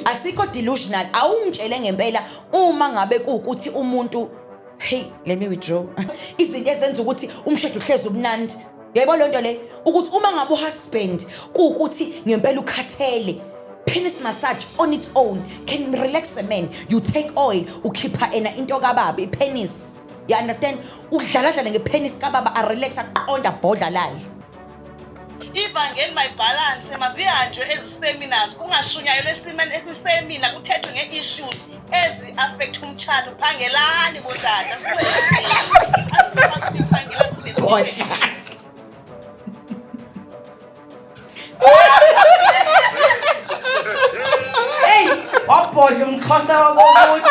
asikho delusional awungitshele ngempela uma ngabe kuukuthi umuntu hey let me withdraw izinto ezenza ukuthi umshado uhlezi ubunandi yebo lonto le ukuthi uma ngabe uhusband kuukuthi ngempela ukhathele penis massage on its own can relax a man. You take oil ukhipha ena into kababa ipenis, you understand, udlala dlala ngepenis kababa a relax aqonda bodla lali. Ivangeli my balance mazihanjwe eziseminars kungashunyayelwe esimeni esemina kuthethwe ngeissues ezi affect umtshado phangelani bodada Hey, wabhodla umxhosa wakokuthi.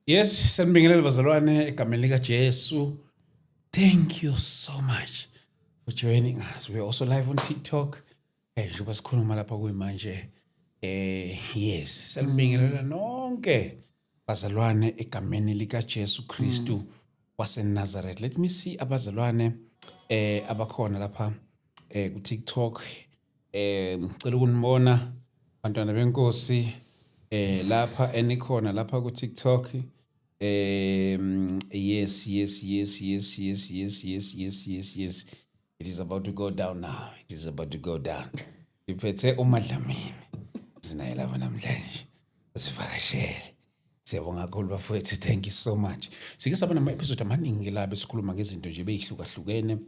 Yes, sanibingelela bazalwane egameni lika Jesu. Thank you so much for joining us. We're also live on TikTok. Njengoba sikhuluma lapha kuyimanje. Yes, sanibingelela nonke bazalwane egameni lika Jesu Kristu waseNazareth. Let me see abazalwane abakhona lapha ku TikTok. Ngicela ukunibona bantwana benkosi lapha enikhona lapha ku TikTok. Yes. It is about to go down now. It is about to go down. Iphethe uMadlamini. Sinayela namhlanje. Sivakashele. Siyabonga kakhulu bafowethu. Thank you so much. Sike saba nama episode amaningi la besikhuluma ngezinto nje beyihlukahlukene.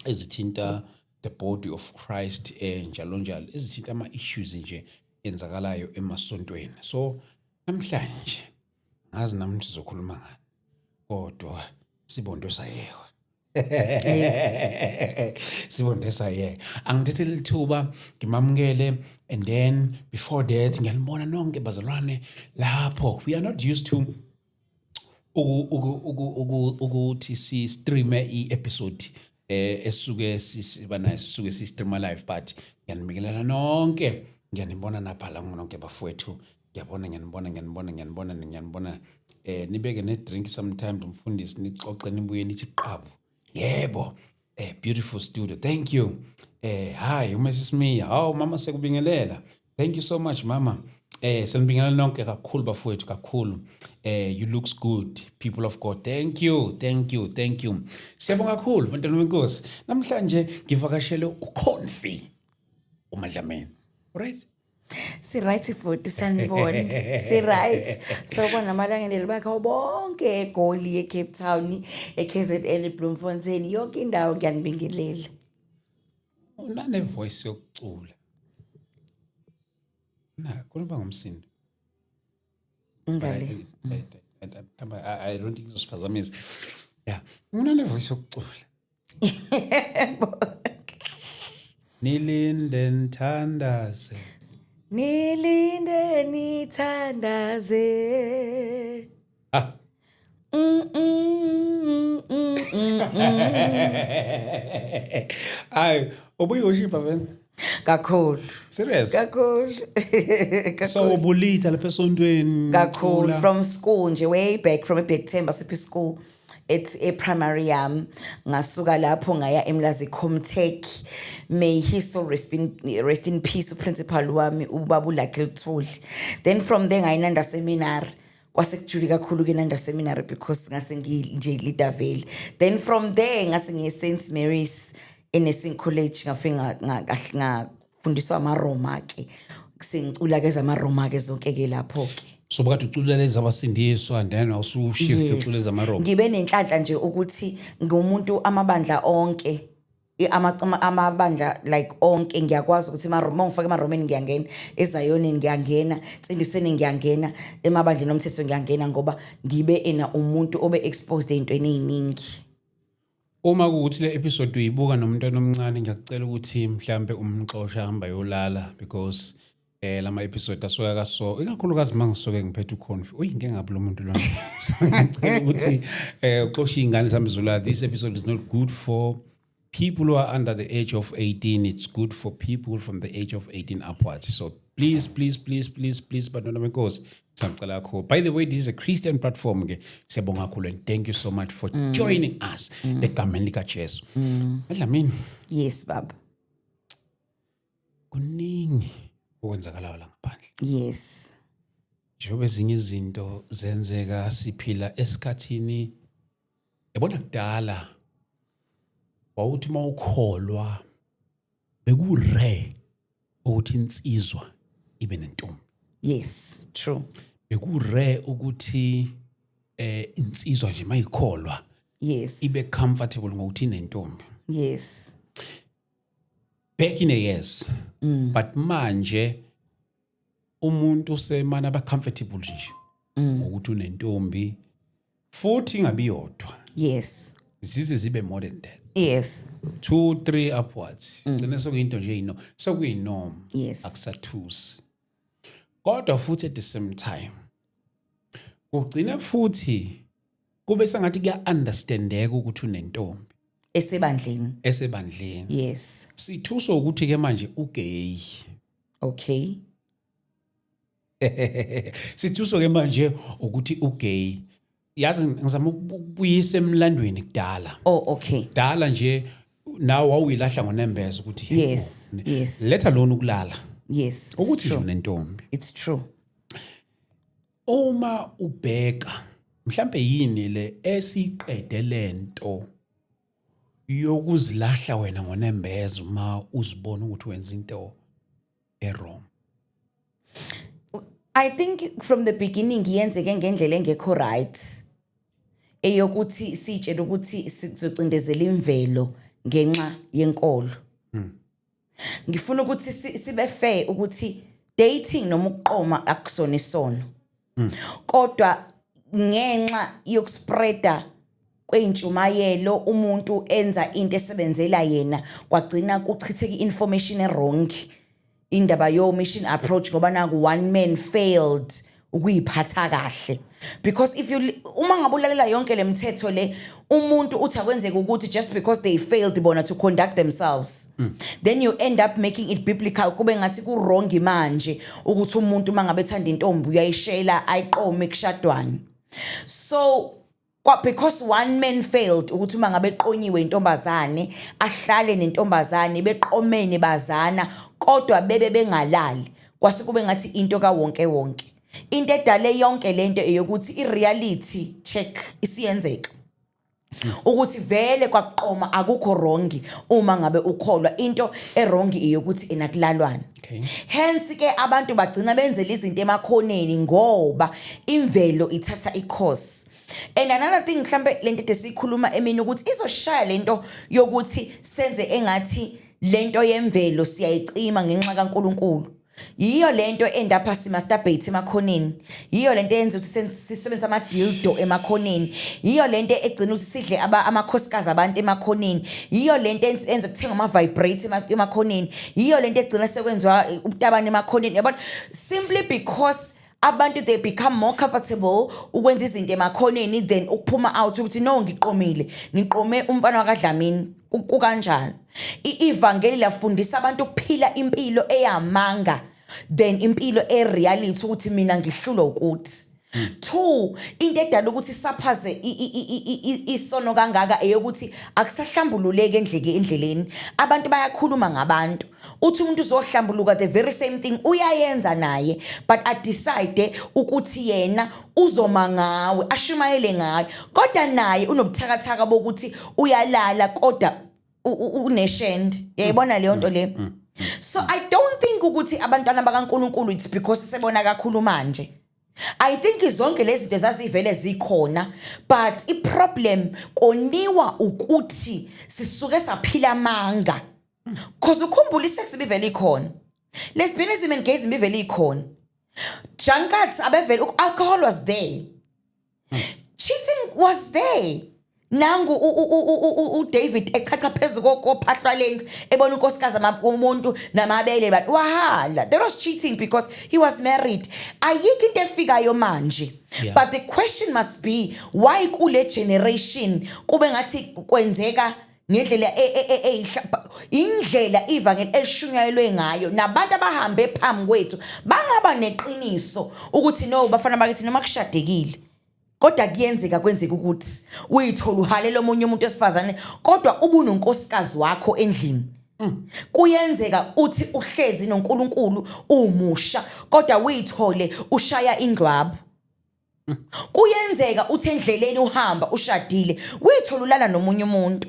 Ezithinta the body of Christ njalo njalo. Ezithinta ama issues nje enzakalayo emasontweni. So namhlanje ngazi nami sizokhuluma ngani. Kodwa sibondo sayekwa. Sibondo sayekwa. Angithethe lithuba ngimamukele and then before that ngiyanibona nonke bazalwane lapho. We are not used to ukuthi si stream episode esuke sibana sisuke si stream live but ngiyanibingelela nonke. Ngiyanibona naphala ngonke bafowethu. Ngiyanibona nibeke ne drink sometime umfundisi nixoxe nibuye nithi qabu. Yebo. Beautiful studio. Thank you. Hi Mrs. Mia. Oh mama sekubingelela. Thank you so much mama. Sanibingelela nonke kakhulu bafowethu kakhulu. You looks good people of God. Thank you. Siyabonga kakhulu bantwana benkosi. Namhlanje ngivakashele uConfi uMadlamini. Right? Si right futhi sanibona. Si right. So bona amalangeni bakho bonke eGoli eCape Town, eKZN Bloemfontein, yonke indawo ngiyanibingelela. Unane voice yokucula. Kunoba ngomsindo. Ngale. I don't think uzosiphazamisa. Yeah. Unane voice yokucula. Nilinde nthandaze. Nilinde nithandaze. Ay, obuyoshipa vena. Kakhulu. Serious? Kakhulu. So ubulita lapha esontweni. Kakhulu from school nje way back from eBekthemba Siphi School. It's a primary ngasuka lapho ngaya eMlazi Comtech. May he so rest in peace principal wami ubaba uLucky Thuli. Then from there ngayinanda seminar kwasekujuli kakhulu ke nanda seminar because ngase nje Lidavale. Then from there ngase ngiye St Mary's Nursing College ngafundiswa amaRoma ke sengicula ke zamaRoma ke zonke ke lapho ke. So bakade ucula lezi abasindiswa and then awusushift ucula lezi amaRoma. Ngibe nenhlanhla nje ukuthi ngumuntu amabandla onke amabandla like onke ngiyakwazi ukuthi amaRoma ngifake amaRomeni ngiyangena eZayoni ngiyangena Nsindisweni ngiyangena emabandleni omthetho ngiyangena ngoba ngibe ena umuntu obe exposed ezintweni eziningi. Uma kuuthi le episode uyibuka nomntwana omncane ngiyakucela ukuthi mhlambe umxoxa hamba yolala because lama episode asuka kaso ikakhulukazi mangisuke ngiphethe uConfi uyinke ngabe lo muntu lona ngicela ukuthi uxoxa ingane zami zolala. This episode is not good for people who are under the age of 18, it's good for people from the age of 18 upwards. So please, bantwana benkosi, siyacela kakhulu. By the way, this is a Christian platform. Siyabonga kakhulu, and thank you so much for joining us. Egameni likaJesu. Madlamini. Yes, baba. Kuningi okwenzakalayo la ngaphandle. Yes. Njengoba ezinye izinto zenzeka siphila esikhathini yabona kudala wawuthi mawukholwa bekure ukuthi insizwa ibe nentombi. Yes, true. Bekure ukuthi insizwa nje mayikholwa Yes. ibe comfortable ngokuthi nentombi. Yes. Back in the years. But manje umuntu semana aba comfortable nje ngokuthi unentombi futhi ngabi yodwa. Yes. Zize zibe more than that. Yes. 2, 3 upwards. Gcina sekuyinto nje ino. Sekuyinorm. Yes. Akusathusi. Kodwa futhi at the same time kugcina futhi kube sengathi kuya understandeka ukuthi unentombi Esebandleni. Yes. Sithuswa ukuthi ke manje ugay. Okay. Sithuswa ke manje ukuthi ugay. Yazi ngizama ukubuyisa emlandweni kudala. Oh, okay. Dala nje nawe wawuyilahla ngoNembeza ukuthi Yes. Yes. letha lona ukulala. Yes. Ukuthi nje unentombi. It's true. Uma ubheka mhlambe yini le esiqede lento yokuzilahla wena ngoNembeza uma uzibona ukuthi wenza into wrong. I think from the beginning yenzeke ngendlela engekho right. Eyokuthi sitshela ukuthi sizocindezela imvelo ngenxa yenkolo. Ngifuna ukuthi sibe fair ukuthi dating noma ukuqoma akusona isono. Kodwa ngenxa yokuspreada kweintshumayelo umuntu enza into esebenzela yena kwagcina kuchitheka information wrong. Indaba yo mission approach ngoba naku one man failed ukuyiphatha kahle, because if you uma ngabulalela yonke lemithetho le umuntu uthi akwenzeka ukuthi just because they failed bona to conduct themselves, then you end up making it biblical kube ngathi ku wrong manje ukuthi umuntu mangabe ethanda intombi uyayishela ayiqome kushadwana. So because one man failed ukuthi uma ngabe eqonyiwe intombazane ahlale nentombazane beqomene bazana kodwa bebe bengalali kwase kube ngathi into kaWonke wonke. Into edale yonke lento eyokuthi ireality check isiyenzeka ukuthi vele kwaqoma akukho wrong uma ngabe ukholwa, into wrong eyokuthi enakulalwana. Hence ke abantu bagcina benzela izinto emakhoneni ngoba imvelo ithatha icourse. And another thing mhlambe lento esikhuluma emini ukuthi izoshaya lento yokuthi senze engathi lento yemvelo siyayicima ngenxa kaNkuluNkulu. Yiyo lento endapha simasturbate emakhoneni. Yiyo lento yenza ukuthi sisebenza ama dildo emakhoneni. Yiyo lento egcina ukuthi sidle amakhosikazi abantu emakhoneni. Yiyo lento enza ukuthenga ama vibrate emakhoneni. Yiyo lento egcina sekwenziwa ubutabane emakhoneni. Yabona, simply because abantu they become more comfortable ukwenza izinto emakhoneni than ukuphuma out ukuthi no ngiqome umfana wakaDlamini kukanjalo. Ivangeli lafundisa abantu ukuphila impilo eyamanga than impilo ereality ukuthi mina ngihlulwa ukuthi. 2, into edala ukuthi saphaze isono kangaka eyokuthi akusahlambululeke endleleni. Abantu bayakhuluma ngabantu. Uthi umuntu uzohlambuluka the very same thing uyayenza naye, but I decide ukuthi yena uzoma ngawe ashumayele ngawe kodwa naye unobuthakathaka bokuthi uyalala kodwa uneshend. Yayibona leyo nto le. So I don't think ukuthi abantwana bakaNkuluNkulu it's because sebona kakhulu manje. I think zonke lezi zinto zazivele zikhona, but iproblem koniwa ukuthi sisuke saphila manga. Cause ukhumbula isex bivele ikhona. Lesbianism and gayism bivele ikhona. Drunkards abevele, alcohol was there. Cheating was there. Nangu David echacha phezu kophahlwa lengu ebona unkosikazi umuntu namabele but wahala. There was cheating because he was married. Ayikho into efikayo manje. But the question must be why kule generation kube ngathi kwenzeka ngendlela indlela ivangeli elishunyayelwe ngayo nabantu abahambe phambi kwethu bangaba neqiniso ukuthi no bafana bakithi noma kushadekile kodwa kuyenzeka kwenzeka ukuthi uyithola uhalela omunye umuntu esifazane kodwa ubunonkosikazi wakho endlini. Kuyenzeka uthi uhlezi noNkulunkulu umusha kodwa uyithole ushaya indlwabu. Kuyenzeka uthi endleleni uhamba ushadile uyithola ulala nomunye umuntu.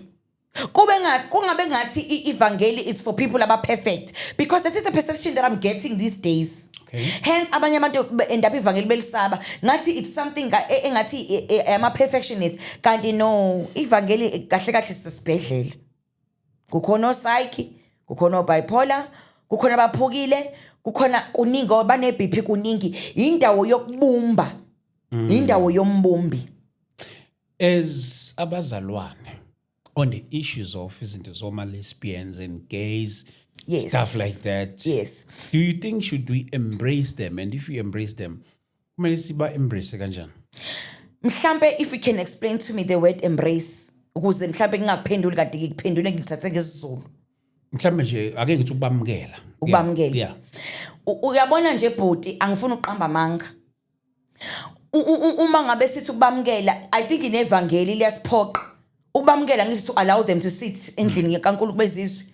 Kungabe ngathi ivangeli it's for people aba perfect because that is the perception that I'm getting these days. Okay. Hence abanye abantu endaba ivangeli belisaba ngathi it's something engathi ama perfectionist kanti no ivangeli kahle kahle sisibhedlela. Kukhona psyche, kukhona bipolar, kukhona abaphukile, kukhona kuningi abane BP kuningi indawo yokubumba. Indawo yombumbi. As abazalwane on the issues of izinto zoma lesbians and gays, Yes. stuff like that. Yes. Do you think should we embrace them, and if you embrace them, kumele siba embrace kanjani? Mhlambe if we can explain to me the word embrace ukuze mhlambe ngingakuphenduli kade ngikuphendule ngilithathe ngesizulu. Mhlawumbe nje ake ngithi ukubamukela. Ukubamukela. Yeah. Uyabona nje bhuti angifuni uqamba amanga. Uma ngabe sithi ukubamukela I think inevangeli liyasiphoqa. Ukubamukela ngithi to allow them to sit endlini kaNkulunkulu bezizwe.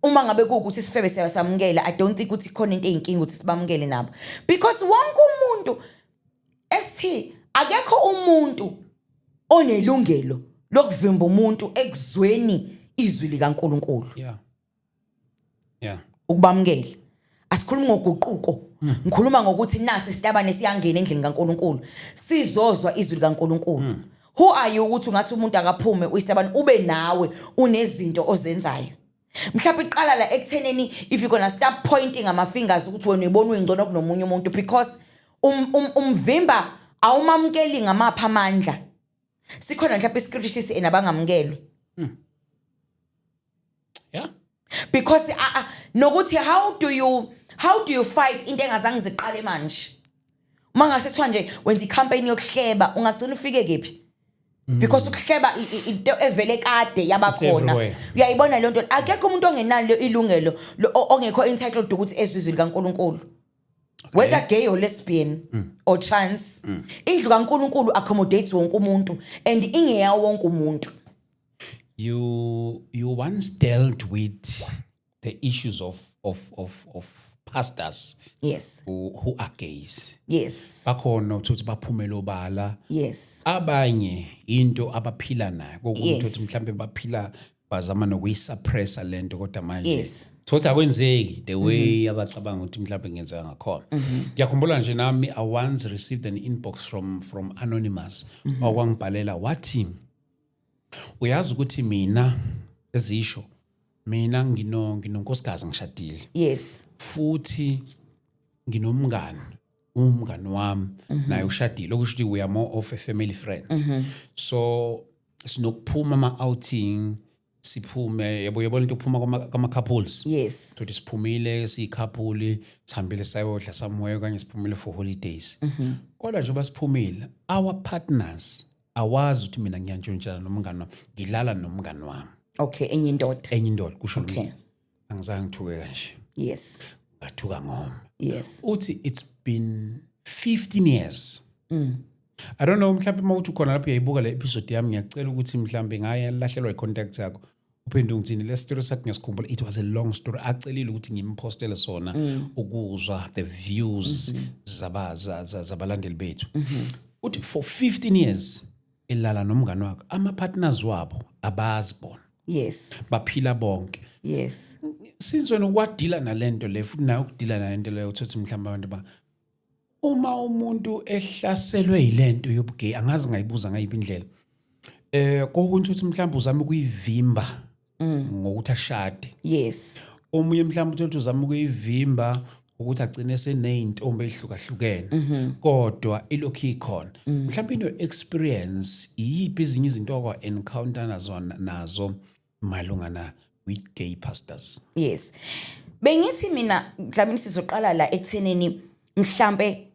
Uma ngabe kuukuthi sifebe siyasamukela I don't think ukuthi khona into eyinkinga ukuthi sibamukele nabo because wonke umuntu esithi akekho umuntu onelungelo lokuvimba umuntu ekuzweni izwi likaNkulunkulu. Yeah. Ukubamukela asikhulumi ngoguquko ngikhuluma ngokuthi nasi sitabane siyangena endlini kaNkulunkulu sizozwa izwi likaNkulunkulu. Who are you ukuthi ungathi umuntu akaphume uisitabane ube nawe unezinto ozenzayo. Mhlawumbe iqala la ekutheneni if you gonna start pointing ama fingers ukuthi wena uyibona uyingcono kunomunye umuntu because umvimba awumamukeli ngamapha amandla. Sikhona mhlawumbe iscripture sithi enabangamukelwe. Yeah. Because nokuthi how do you fight into engazange ziqale manje. Mangasethiwa nje wenza icampaign yokuhleba ungagcina ufike kephi? Because ukuhleba into evele kade yabakhona. Uyayibona le nto akekho umuntu ongenalo ilungelo ongekho entitled ukuthi ezizwi likaNkulunkulu. Whether gay or lesbian or trans indlu kaNkulunkulu accommodates wonke umuntu and ingeyawo wonke umuntu. You once dealt with the issues of pastors. Yes. Who are gays. Yes. Bakhona ukuthi baphumele obala. Yes. Abanye into abaphila nayo Yes. ukuthi mhlambe baphila bazama nokuyisuppressa lento kodwa manje. Yes. Thothi akwenzeki the way abacabanga ukuthi mhlambe ngenzeka ngakhona. Ngiyakhumbula nje nami I once received an inbox from anonymous okwangibhalela wathi uyazi ukuthi mina ezisho mina nginonkosikazi ngishadile. Yes. Futhi nginomngani umngani wami naye ushadile okusho ukuthi we are more of a family friends. So sinokuphuma ama outing siphume yabo into uphuma kama couples. Yes. Thothi siphumile siyicouple sihambile sayodla somewhere kanye siphumile for holidays. Kodwa nje basiphumile our partners awazi ukuthi mina ngiyantshontshana nomngani wami ngilala nomngani wami. Okay, enye indoda kusho okay. mina angizange ngithuke kanje. Yes. Bathuka ngoma. Yes. Uthi it's been 15 years. I don't know mhlawumbe mawuthi khona lapho uyayibuka le episode yami ngiyacela ukuthi mhlawumbe ngaya lahlelwa icontact yakho uphinde ungithini le story sakhe ngiyasikhumbula it was a long story acelile ukuthi ngimpostele sona ukuzwa the views zabalandeli bethu. Uthi for 15 years elala nomngane wakhe ama partners wabo abazi bona. Yes. Baphila bonke. Yes. Since wena ukwadila nalento le futhi nayo ukudila nalento le uthothi mhlawumbe abantu uma umuntu ehlaselwe yilento yobugay angazi ngayibuza ngayiphi indlela kokunye ukuthi mhlawumbe uzama ukuyivimba ngokuthi ashade. Yes. Omunye mhlawumbe uthi uzama ukuyivimba ukuthi agcine seneyintombi ehlukahlukene kodwa ilokhu ikhona. Mhlawumbe ino experience yiphi ezinye izinto okwa encounter nazo malungana with gay pastors. Yes. Bengithi mina mhlawumbe sizoqala la ekutheneni mhlambe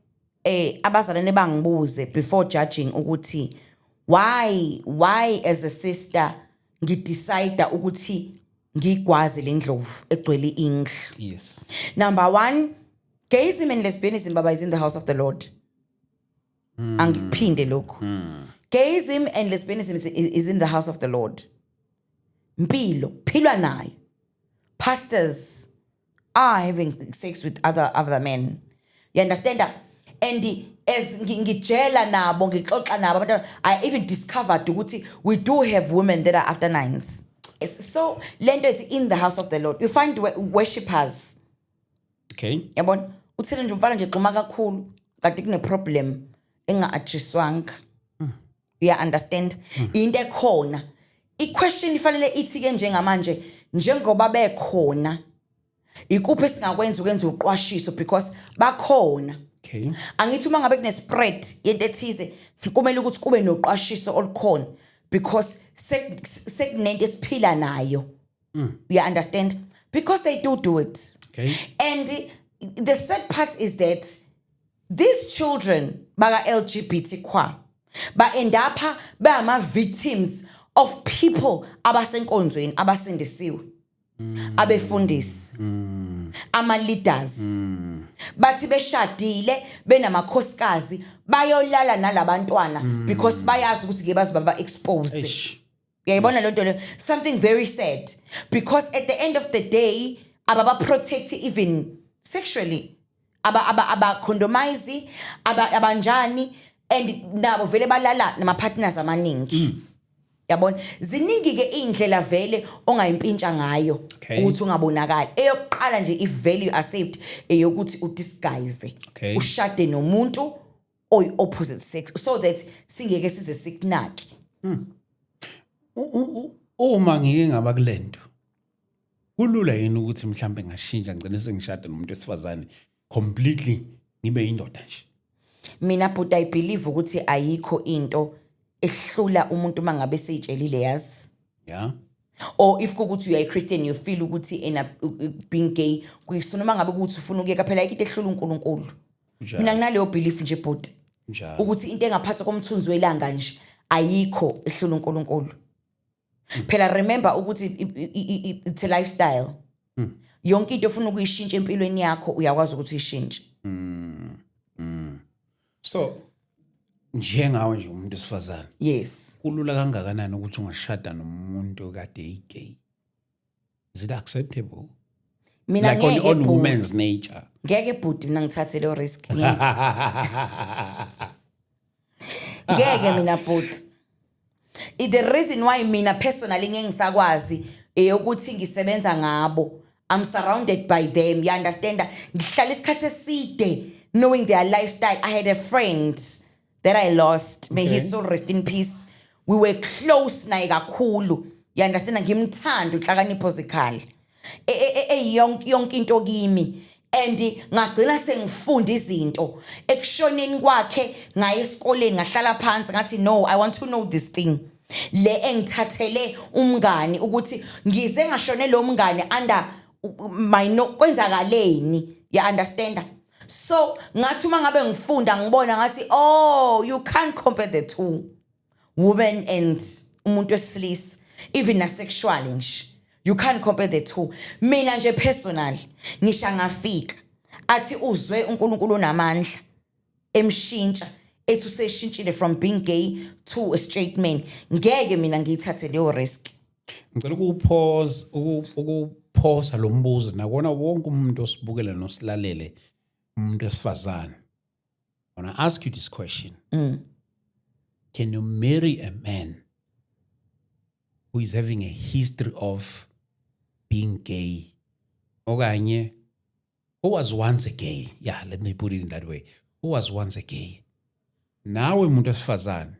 abazalwane bangibuze before judging ukuthi why as a sister ngidecide ukuthi ngigwaze lendlovu egcwele inghle. Yes. Number 1, gayism and lesbianism baba is in the house of the Lord. Angiphinde lokho. Gayism and lesbianism is in the house of the Lord. Mpilo, philwa nayo. Pastors are having sex with other men. You understand that? And as ngijela nabo ngixoxa nabo, I even discovered ukuthi we do have women that are after 9s. So lento is in the house of the Lord. You find worshippers. Okay. Yabona, uthele nje umfana nje xuma kakhulu kanti kune problem enga-addresswanga. You understand? Into ekhona. I-question ifanele ithi ke njengamanje njengoba bekhona ikuphi singakwenza ukwenza uqwashiso because bakhona. Okay. Angithi uma ngabe kune spread yento ethize kumele ukuthi kube noqwashiso olukhona because sekunento esiphila nayo. You understand? Because they do it. Okay. And the sad part is that these children baga LGBTQ ba end up ba victims of people abasenkonzweni abasindisiwe. Abefundisi. Ama leaders. Bathi beshadile benamakhosikazi bayolala nalabantwana because bayazi ukuthi ke bazibaba expose. Yayibona lento le, something very sad because at the end of the day ababa protect even sexually aba condomize abanjani and nabo vele balala nama partners amaningi. Yabona ziningi ke indlela vele ongayimpintsha ngayo ukuthi ungabonakala. Eyokuqala nje if value are saved eyokuthi udisguise ushade nomuntu oy opposite sex so that singeke size sikunaki. Uma ngike ngaba kulento kulula yini ukuthi mhlambe ngashintsha ngicela sengishada nomuntu esifazane completely ngibe indoda nje. Mina but I believe ukuthi ayikho into ehlula umuntu mangabe seyitshelile yazi. Yeah. Or if kukuthi you are a Christian you feel ukuthi ena being gay kuyisona mangabe ukuthi ufuna ukuyeka phela into ehlula uNkulunkulu. Mina nginaleyo belief nje but ukuthi into engaphathwa komthunzi welanga nje ayikho ehlula uNkulunkulu. Phela remember ukuthi it's a lifestyle. Yonke into ofuna ukuyishintsha empilweni yakho uyakwazi ukuthi uyishintshe. So njengawe nje umuntu esifazane. Yes. Kulula kangakanani ukuthi ungashada nomuntu kade igay? Is it acceptable? Mina like on women's nature. Ngeke bhuti mina ngithathe le risk. Ngeke mina bhuti. The reason why mina personally ngeke ngisakwazi ukuthi ngisebenza ngabo. I'm surrounded by them. You understand? Ngihlala isikhathi eside knowing their lifestyle. I had a friend that I lost. May his soul rest in peace. We were close naye kakhulu. You understand? Ngimthanda uhlakanipho zikhali. Yonke into kimi. And ngagcina sengifunda izinto. Ekushoneni kwakhe ngaye esikoleni ngahlala phansi ngathi no, I want to know this thing. Le engithathele umngani ukuthi ngize ngashone lo mngani under my no kwenzakaleni. You understand? So ngathi uma ngabe ngifunda ngibona ngathi oh you can't compare the two, woman and umuntu wesilisa, even na sexual nje you can't compare the two. Mina nje personal ngisha ngafika athi uzwe uNkulunkulu onamandla emshintsha ethi useshintshile from being gay to a straight man. Ngeke mina ngiyithathe leyo risk. Ngicela ukuphosa lo mbuzo nakona wonke umuntu osibukela nosilalele umuntu esifazane. I want to ask you this question. Can you marry a man who is having a history of being gay? Okanye who was once a gay? Yeah, let me put it in that way. Who was once a gay? Nawe umuntu esifazane,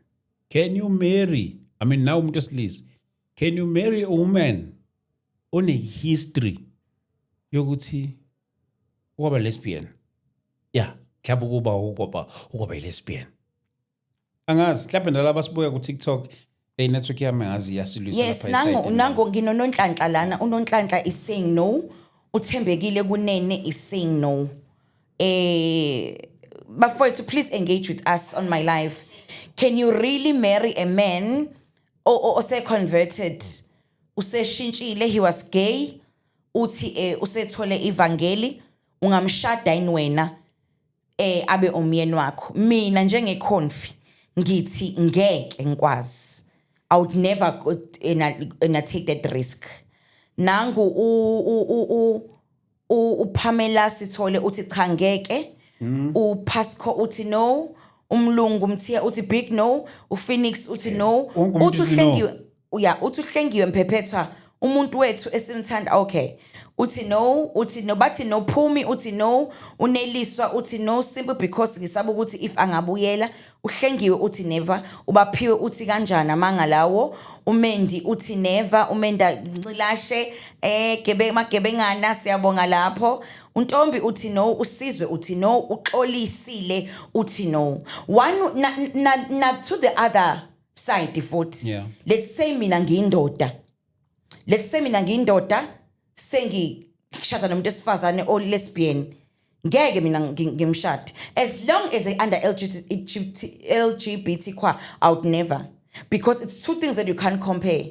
can you marry? I mean, now umuntu esilisa. Can you marry a woman on a history yokuthi ukuba lesbian? Yeah, mhlawumbe ukuba lesbian. Angazi, mhlawumbe nalabo sibuya ku TikTok, network yami ngazi yasilwisa lapha eside. Yes, nango nginononhlanhla lana, unonhlanhla is saying no, uthembekile kunene is saying no. But for you to please engage with us on my life, can you really marry a man or say converted useshintshile, he was gay, uthi usethole ivangeli, ungamshada yini wena abe umyeni wakho. Mina njengekhonfi ngithi ngeke ngikwazi. I would never go take that risk. Nangu uPamela Sithole uthi cha ngeke, uPasco uthi no, umlungu Mthiya uthi big no, uPhoenix uthi no, uthi uhlengiwe uthi uhlengiwe Mphephetha umuntu wethu esimthanda okay. Uthi no bathi no Phumi uthi no, uNeliswa uthi no simple because ngisaba ukuthi if angabuyela. Uhlengiwe uthi never, ubaphiwe uthi kanjani amanga lawo. uMendi uthi never, uMenda Ncilashe magebengana siyabonga lapho. uNtombi uthi no, uSizwe uthi no, uXolisile uthi no. One na to the other side futhi. Yeah. Let's say mina ngiyindoda sengishada nomuntu esifazane o lesbian, ngeke mina ngimshade as long as they under LGBT qua. I would never, because it's two things that you can't compare.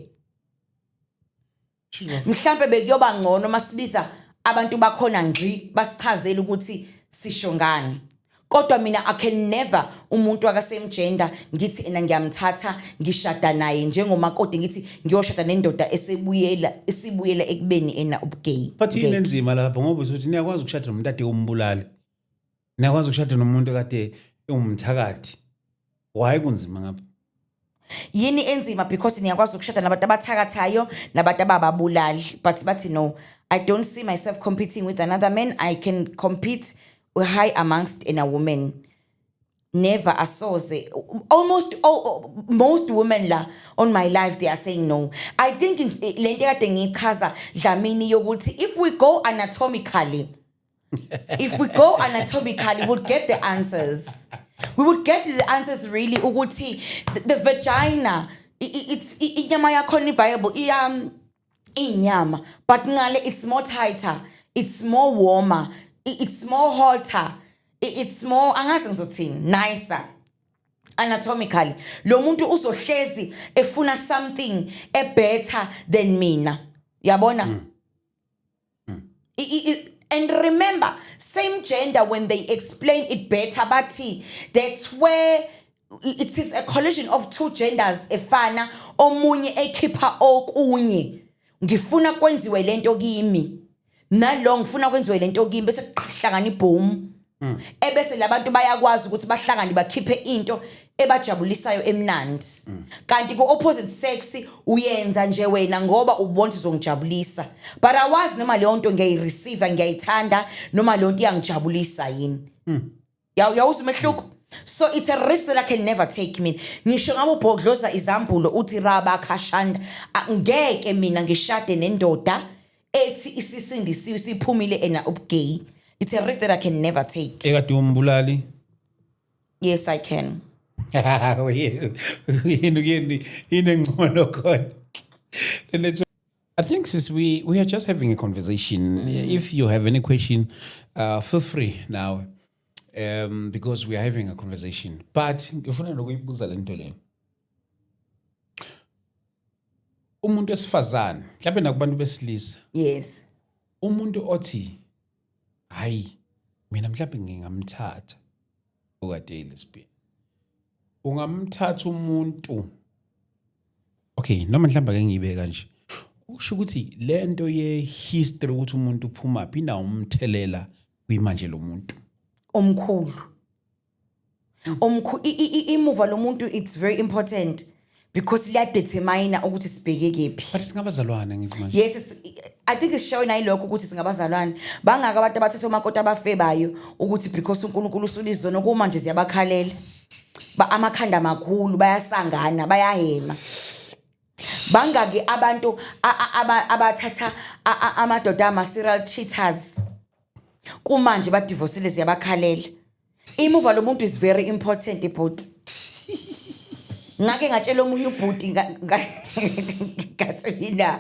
Mhlambe bekuyoba ngcono masibiza abantu bakhona ngqi basichazela ukuthi sisho ngani. Kodwa mina I can never umuntu akasame gender ngithi ena ngiyamthatha ngishada naye njengomakoti ngithi ngiyoshada nendoda esibuyela ekubeni ena ubugay. But yini enzima lapho ngoba uthi niyakwazi ukushada nomuntu ade umbulali. Niyakwazi ukushada nomuntu kade umthakathi. Why kunzima ngapha? Yini enzima because niyakwazi ukushada nabantu abathakathayo nabantu ababulali, but bathi no, I don't see myself competing with another man. I can compete high amongst in a woman. Never asoze. Almost most women la on my life they are saying no. I think lento kade ngichaza Dlamini yokuthi if we go anatomically we'll get the answers. We would get the answers really ukuthi the vagina it's inyama yakhona viable inyama, but ngale it's more tighter, it's more warmer, it's more hotter, it's more angazi ngizothini nicer anatomically. Lo muntu uzohlezi efuna something better than mina, yabona. And remember, same gender, when they explain it better, bathi that's where it is a collision of two genders efana omunye ekhipha okunye. Ngifuna kwenziwe lento kimi nalo ngifuna kwenziwe lento kimi bese kuhlangana ibhomu ebese labantu bayakwazi ukuthi bahlangane bakhiphe into ebajabulisayo emnandi. Kanti ku opposite sex uyenza nje wena ngoba ubona izongijabulisa, but awazi noma leyo nto ngiyayireceive ngiyayithanda noma leyo nto iyangijabulisa yini. Yawuza umehluko. So it's a risk that I can never take. Mina ngisho ngabo bhodloza izambulo uthi raba khashanda ngeke mina ngishade nendoda ethi isisindisiwe siphumile ena ubugay. It's a risk that I can never take. Ekade umbulali? Yes, I can. I think since we are just having a conversation. If you have any question, feel free now, because we are having a conversation. But ngifuna nokuyibuza lento le. Umuntu esifazane, mhlawumbe nakubantu besilisa. Yes. Umuntu othi hayi mina mhlawumbe ngingamthatha okade lesbian. Ungamthatha umuntu. Okay, noma mhlawumbe ake ngiyibeka nje. Usho ukuthi lento ye history ukuthi umuntu uphuma phi na umthelela kwimanje lomuntu. Omkhulu imuva lomuntu, it's very important because liya determine ukuthi sibheke kephi. But singabazalwana ngithi manje. Yes, I think it's showing ayilokho ukuthi singabazalwana. Bangaka abantu abathatha umakoti abafebayo ukuthi because uNkulunkulu usulizona kuma nje siyabakhalela. Amakhanda amakhulu bayasangana bayahema. Bangaki abantu abathatha amadoda ama serial cheaters kumanje ba divorceile siyabakhalela. Imuva lo muntu is very important ibhuti. Ngake ngatshela omunye ubhuti ngathi mina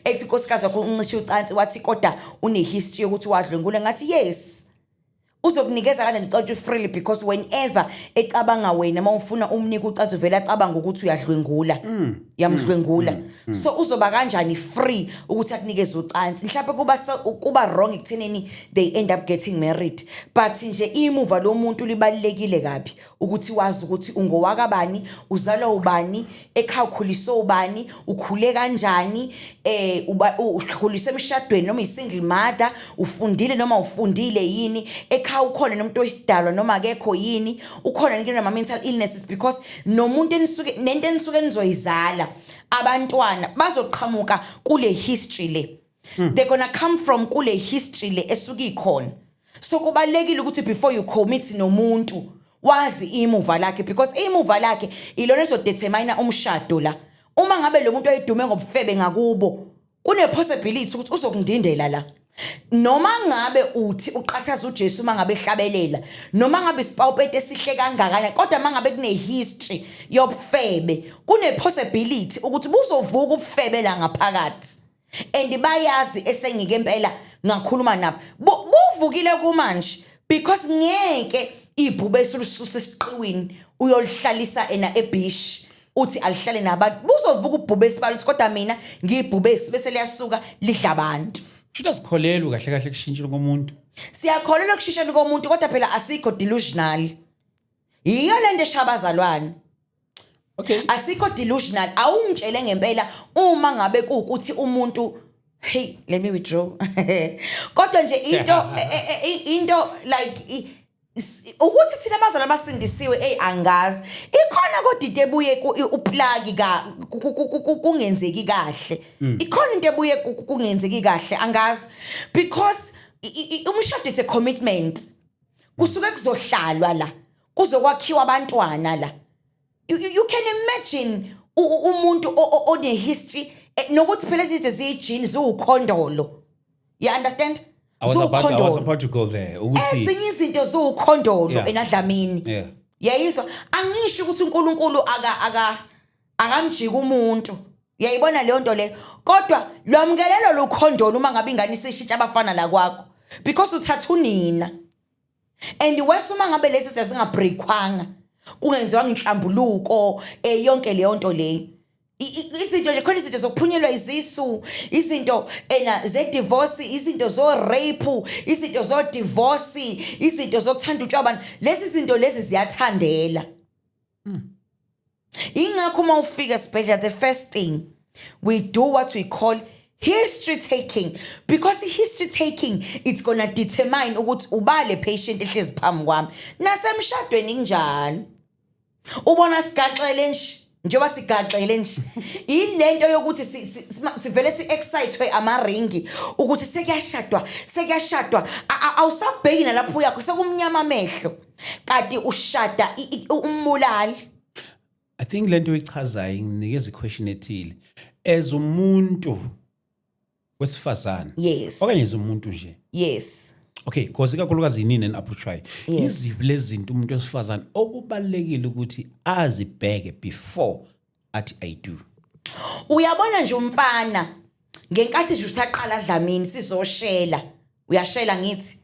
ethi nkosikazi wakho uncishe ucansi wathi kodwa une history yokuthi wadlwengule ngathi yes. uzokunikeza kanjani icathulo freely because whenever ecabanga wena mawufuna umnika ucathulo vele acabanga ukuthi uyadlwengula yamdlwengula so uzoba kanjani free ukuthi akunikeze ucansi mhlawumbe kuba wrong ekutheneni they end up getting married but nje imuva lo muntu libalekile kabi ukuthi wazi ukuthi ungowakabani uzalwa ubani ekhaya ukhuliswa ubani ukhule kanjani ukhuliswa emshadweni noma isingle mother ufundile noma ufundile yini ekhaya ukhona nomuntu wesidalwa noma akekho yini ukhona yini nama mental illnesses because nomuntu nento enisuke nizoyizala abantwana bazoqhamuka kule history le they're gonna come from kule history le esuka ikhona so kubalekile ukuthi before you commit nomuntu wazi imuva lakhe because imuva lakhe ilona ezodetermine umshado la uma ngabe lo muntu ayidume ngobufebe ngakubo kune possibility ukuthi uzokundindela la noma ngabe uthi uqhathaza uJesu mangabe ehlabelela noma ngabe isipawupete esihle kangakana kodwa mangabe kune history yobufebe kune possibility ukuthi buzovuka ubufebe la ngaphakathi and bayazi esengike impela ngakhuluma nabo buvukile kumanje because ngeke ibhube esususa esiqiwini uyolihlalisa ena ebish uthi alihlale nabantu buzovuka ubhube esibaluthi kodwa mina ngibhube bese liyasuka lidla abantu Shouldn't sikholelwa kahle kahle kushintshela komuntu. Siyakholelwa kushintshela komuntu kodwa phela asikho delusional. Yiyo lento eshabazalwane. Okay. Asikho delusional awungitshele ngempela uma ngabe kuukuthi umuntu hey let me withdraw. Kodwa nje into like ukuthi thina abazali abasindisiwe angazi ikhona kodwa ebuye uplug kungenzeki kahle ikhona into ebuye kungenzeki kahle angazi because umshado it's a commitment kusuke kuzohlalwa la kuzokwakhiwa abantwana la you can imagine umuntu one history nokuthi phela izinto ziyijini ziwukhondolo you understand I was about to go there. Ezinye izinto ziwukhondolo enadlamini. Yeah. Yayizwa angisho ukuthi uNkulunkulu akamjika umuntu. Yayibona leyo nto le. Kodwa lwamkelelo lukhondolo uma ngabe ingane isishintsha abafana la kwakho because uthatha unina. And wesuma ngabe lesi singabreakwanga. Kungenziwa inhlambuluko yonke leyo nto le. Izinto nje khona izinto zokuphunyelwa izisu izinto ze divorce izinto zo rape izinto zo divorce izinto zokuthanda utshwabana lezi zinto lezi ziyathandela ingakho uma ufika esibhedlela the first thing we do what we call history taking because history taking it's gonna determine ukuthi ubale patient ehlezi phambi kwami nasemshadweni kunjalo ubona sigaxele nje njengoba sigaxele nje ilento yokuthi sivele si-excitwe amaringi ukuthi sekuyashadwa awusabheki nalapho yakho sekumnyama amehlo kanti ushada umbulali I think lento ichazayo nginikeza iquestion ethile as umuntu wesifazana yes okanye as umuntu nje yes okay because ikakhulukazi yinini and-approach iziphi lezi zinto umuntu wesifazane okubalekile ukuthi azibheke before athi I do uyabona nje umfana ngenkathi nje usaqala dlamini sizoshela uyashela ngithi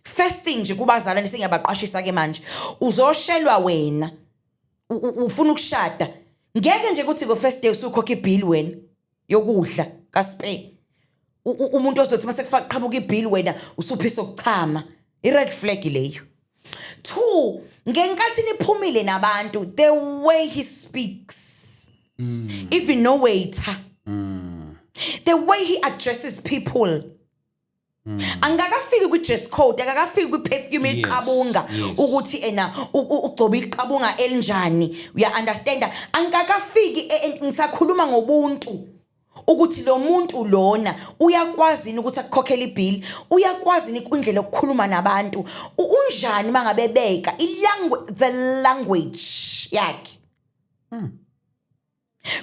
first thing nje kubazalwane sengiyabaqashisa ke manje uzoshelwa wena ufuna ukushada ngeke nje ukuthi go first day usukhokha ibill wena yokudla kaspe umuntu ozothi mase kuqhamuka ibill wena usuphisa ukuchama i-red flag leyo 2 ngenkathi niphumile nabantu the way he speaks even no waiter the way he addresses people angakafiki ku dress code akakafiki ku perfume iqabunga ukuthi ugcoba iqabunga elinjani uya understand angakafiki ngisakhuluma ngobuntu ukuthi lo muntu lona uyakwazi ukuthi akukhokhele ibill uyakwazi indlela yokukhuluma nabantu unjani mangabebeka the language yakhe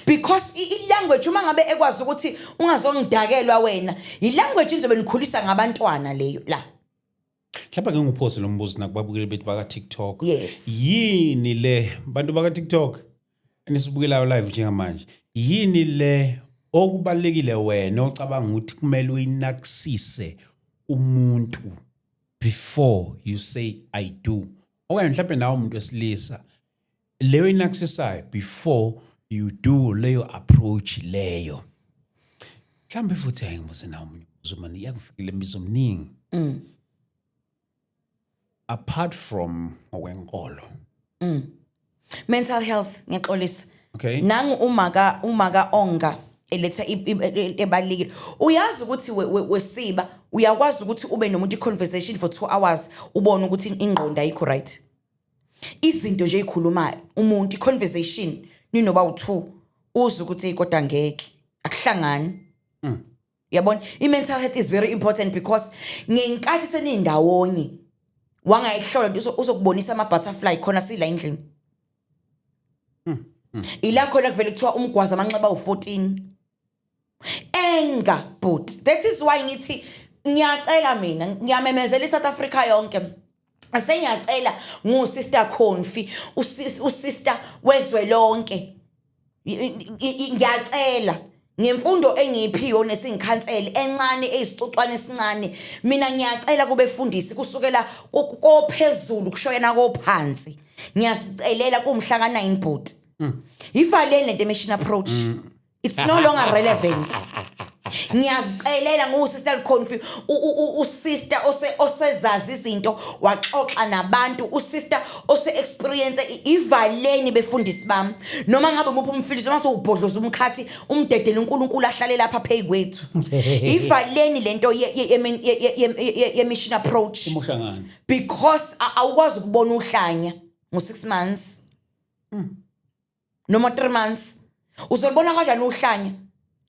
because language uma ngabe ekwazi ukuthi ungazongidakelwa wena language inzobe nikhulisa ngabantwana leyo la mhlawumbe ke ngiphose lo mbuzo nakubabukeli bethu baka TikTok yes yini le bantu baka TikTok enisibukelayo live njengamanje yini le okubalekile wena ocabanga ukuthi kumele uyinakisise umuntu before you say I do. Okanye mhlawumbe nawe umuntu wesilisa leyo inakusisayo before you do leyo approach leyo. Mhlawumbe futhi ayingibuze nawe umuntu uzomani yakufikile imizo omningi. Apart from okwenkolo. Mental health ngiyaxolisa. Okay. Nangu umaka onga eletha ebalekile. Uyazi ukuthi wesiba uyakwazi ukuthi ube nomuntu conversation for 2 hours ubone ukuthi ingqondo ayikho right. Izinto nje ikhuluma umuntu conversation ninoba u2 uza ukuthi kodwa ngeke akuhlangani. Yabona i-mental health is very important because ngenkathi senindawonye wangayihlola uzokubonisa ama butterfly khona sila endlini. Ila khona kuvele kuthiwa umgwaza amanxeba u14. Enga but that is why ngithi ngiyacela mina ngiyamemezela iSouth Africa yonke. Asengiyacela ngusister Confi usister wezwe lonke. Ngiyacela ngemfundo engiphiyo nesingikhansele encane ezicocwane esincane mina ngiyacela kubefundisi kusukela kophezulu kushoyena kophansi ngiyasicelela kumhla ka9 but ivaleni lento mission approach it's no longer relevant. Ngiyazicelela ngusister Confi usister osezazi izinto waxoxa nabantu usister ose experience ivaleni befundisi bami noma ngabe umuphi umfiliso noma ubhodloza umkhathi umdedele uNkulunkulu ahlale lapha phezu kwethu. Ivaleni lento ye mission approach because awukwazi ukubona uhlanya ngo6 months noma 3 months uzobona kanjani uhlanya.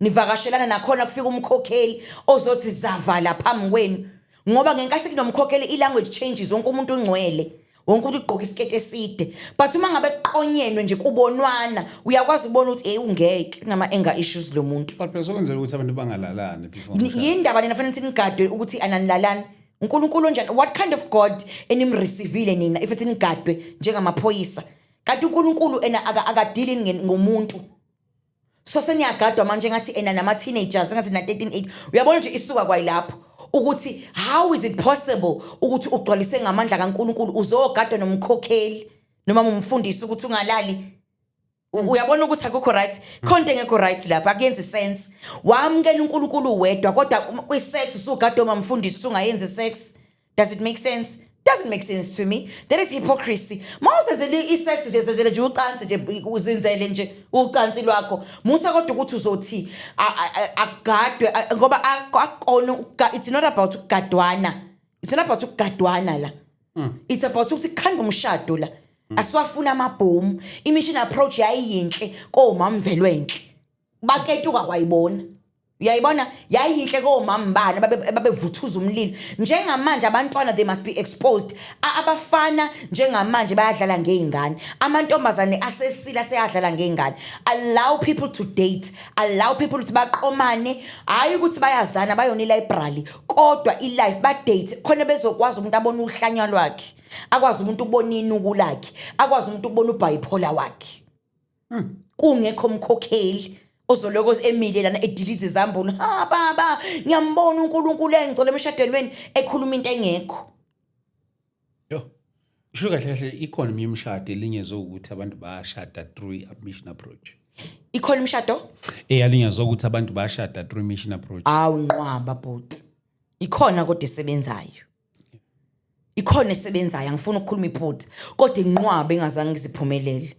Nivakashelana nakhona kufika umkhokheli ozothi zavala phambi kwenu ngoba ngenkathi kunomkhokheli ilanguage changes wonke umuntu ungcwele wonke umuntu ugqoka isikete eside but uma ngabe kuqonyenwe nje kubonwana uyakwazi ukubona ukuthi ungeke nama anger issues lo muntu but phela sokwenzela ukuthi abantu bangalalani before yindaba nina fanele nigadwe ukuthi ananilalani uNkulunkulu njani what kind of God enimreceiveile nina if nigadwe njengamaphoyisa kanti uNkulunkulu akadili ngomuntu. So seniyagadwa manje ngathi ena nama teenagers ngathi na 13 uyabona nje isuka kwayilapho ukuthi how is it possible ukuthi ugcwalise ngamandla kaNkulunkulu uzogadwa nomkhokheli noma umfundisi ukuthi ungalali. Uyabona ukuthi akukho right konke ngekho right lapha akuyenzi sense wamkela uNkulunkulu wedwa kodwa kwisex usugadwa umfundisi usungayenzi sex. Does it make sense? Doesn't make sense to me. There is hypocrisy. Mawusenzele isex nje senzele nje ucansi nje uzinzele nje ucansi lwakho. Musa kodwa ukuthi uzothi agadwe ngoba akona it's not about ugadwana. It's not about ugadwana la. It's about ukuthi khanda umshado la. Asiwafuna amabhomu. Imission approach yayiyinhle komamvelwenhle. Baketuka kwayibona. Uyayibona yayinhle komama bani babevuthuza umlilo njengamanje abantwana they must be exposed abafana njengamanje bayadlala ngeingane amantombazane asesila seyadlala ngeingane allow people to date allow people to baqomane hayi ukuthi bayazana bayona library kodwa ilife ba date khona bezokwazi umuntu abona uhlanya lwakhe akwazi umuntu ukubona inuku lakhe akwazi umuntu ukubona ubipolar wakhe kungekho umkhokheli ozoloko emile lana edilize izambulo baba ngiyambona uNkulunkulu engicole emshadelweni ekhuluma into engekho Shuka kahle ikhona imishado elinyezwe ukuthi abantu bayashada through mission approach. Ikhona imishado? Eyalinyezwe ukuthi abantu bayashada through mission approach. Awunqwaba bhuti. Ikhona kodwa esebenzayo. Ikhona esebenzayo angifuni ukukhuluma iphutha kodwa inqwaba engazange ngiziphumelele.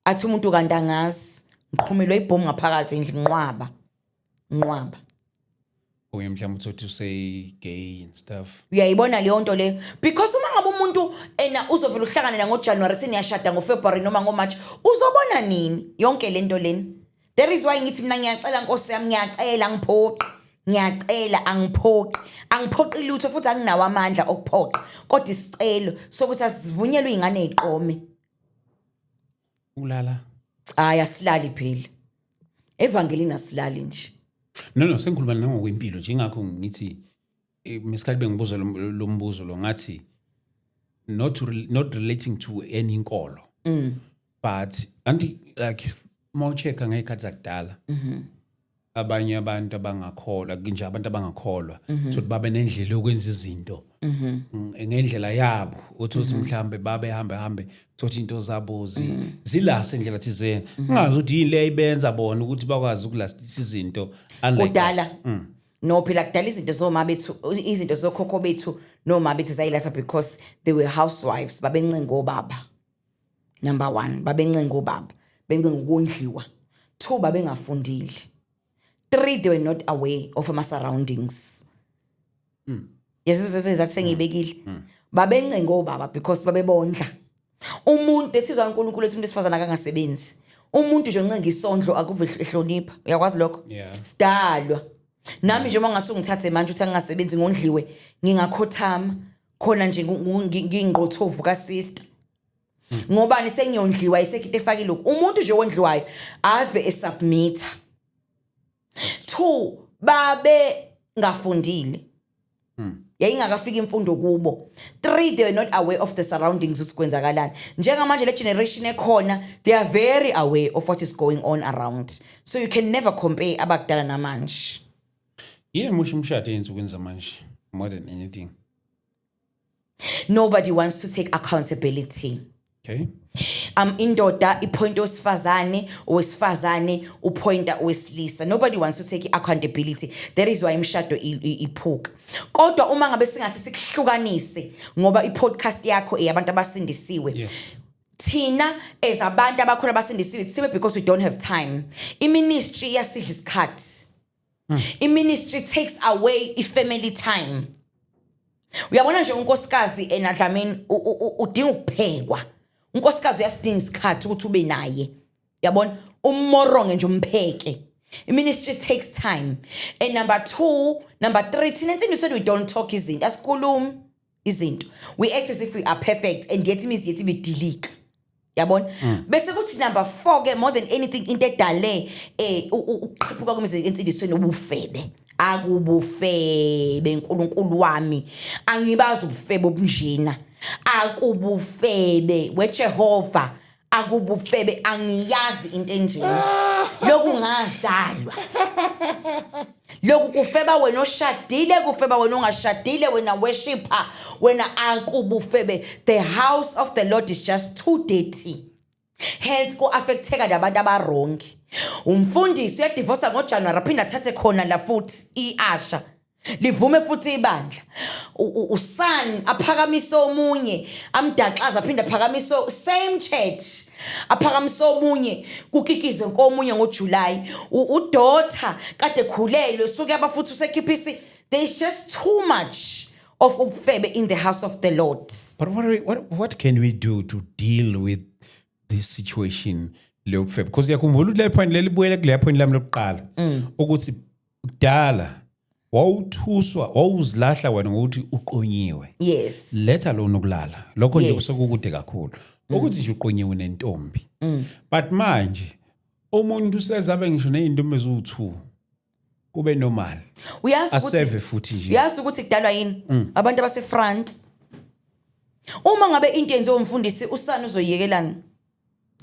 Athi umuntu kanti angazi ngiqhumelwe ibhomu ngaphakathi nginqwaba. Nqwaba. Oye mhlawumbe uthi say gay and stuff. Uyayibona leyo nto le because uma ngabe umuntu ena uzovela uhlangana na ngoJanuary seniyashada ngoFebruary noma ngoMarch uzobona nini yonke lento leni. There is why ngithi mina ngiyacela Nkosi yami ngiyacela ngiphoqe ngiyacela angiphoqi lutho futhi anginawo amandla okuphoqa kodwa isicelo sokuthi asivunyelwe izingane eziqome. Ulala. Hayi asilali phela. Evangelini asilali nje. No sengikhuluma nangokwempilo nje ingakho ngithi mesikhathi bengibuza lo mbuzo lo ngathi not relating to any inkolo but anti like more check ngekhathi zakudala abanye abantu abangakholwa nje abantu abangakholwa ukuthi babe nendlela yokwenza izinto ngendlela yabo uthi mhlambe babe hambe thothi into zabo zilase indlela thizeni ungazi ukuthi yini le ibenza bona ukuthi bakwazi ukulastisa izinto kudala no phela kudala izinto zoma bethu izinto zokhokho bethu noma bethu zayilatha because they were housewives babencengo baba. Number 1 babencengo baba bencengo ukondliwa. 2 babengafundile. 3 they were not aware of my surroundings. Yes sengibekile. Babencengo baba because babebondla. Umuntu ethizwa uNkulunkulu ethi umuntu esifazana akangasebenzi. Umuntu nje oncenga isondlo akuve ehlonipha. Uyakwazi lokho? Sidalwa. Nami nje mangasuka ngithathe manje uthi angasebenzi ngondliwe ngingakhothama khona nje ngingqothovu ka sister. Ngobani sengiyondliwa isekite efakile lokho. Umuntu nje wondliwayo ave esubmit. 2 babe ngafundile. Yayingakafika imfundo kubo. 3 they were not aware of the surroundings ukuthi kwenzakalani. Njengamanje le generation ekhona they are very aware of what is going on around. So you can never compare abakudala namanje. Yeah, musho umshado ensukwini zamanje more than anything. Nobody wants to take accountability. Okay. Indoda ipoint owesifazane upointa owesilisa. Nobody wants to take accountability. That is why imshado iphuka. Kodwa uma ngabe singase sikuhlukanise ngoba ipodcast yakho eyabantu abasindisiwe. Yes. Thina as abantu abakhona abasindisiwe sibe because we don't have time. Iministry yasidla isikhathi. Iministry takes away ifamily time. Uyabona nje unkosikazi eNadlamini udinga ukuphekwa. Unkosikazi uyasidinga isikhathi ukuthi ube naye. Uyabona ummoronge nje umpheke. Iministry takes time. And number 3 thina insini we don't talk izinto asikhulumi izinto. We act as if we are perfect and yet imizi yethu ibidilika. Yabona bese kuthi number 4 ke more than anything into edale uqhiphuka kwemizi insindisweni ubufebe. Akubufebe uNkulunkulu wami angibazi ubufebe obunjena akubufebe weJehova akubufebe angiyazi into enjena lokungazalwa lokhu kufeba wena oshadile kufeba wena ongashadile wena worshipper wena akubufebe. The house of the Lord is just too dirty, hence ko affecteka nabantu abarongi. Umfundisi uyadivorce ngoJanuary aphinda athathe khona la futhi iAsha livume futhi ibandla. Usani aphakamisa omunye amdaxaza aphinda aphakamisa same church aphakamisa omunye kukikize komunye ngoJuly. Udaughter kade khulelwe suke abafuthi usekhiphisi. There is just too much of ufebe in the house of the Lord. But what can we do to deal with this situation? Because yakhumbula ukuthi le point lelibuyele kule point lami lokuqala ukuthi kudala wawuthuswa wawuzilahla wena ngokuthi uqonyiwe. Yes. Let alone ukulala lokho nje kusekukude kakhulu ukuthi nje uqonyiwe nentombi. But manje umuntu usezabe ngisho nezintombi eziwu2 kube normal. Uyazi aseve futhi nje. Uyazi ukuthi kudalwa yini abantu abase front uma ngabe into yenziwe umfundisi usana uzoyiyekelana.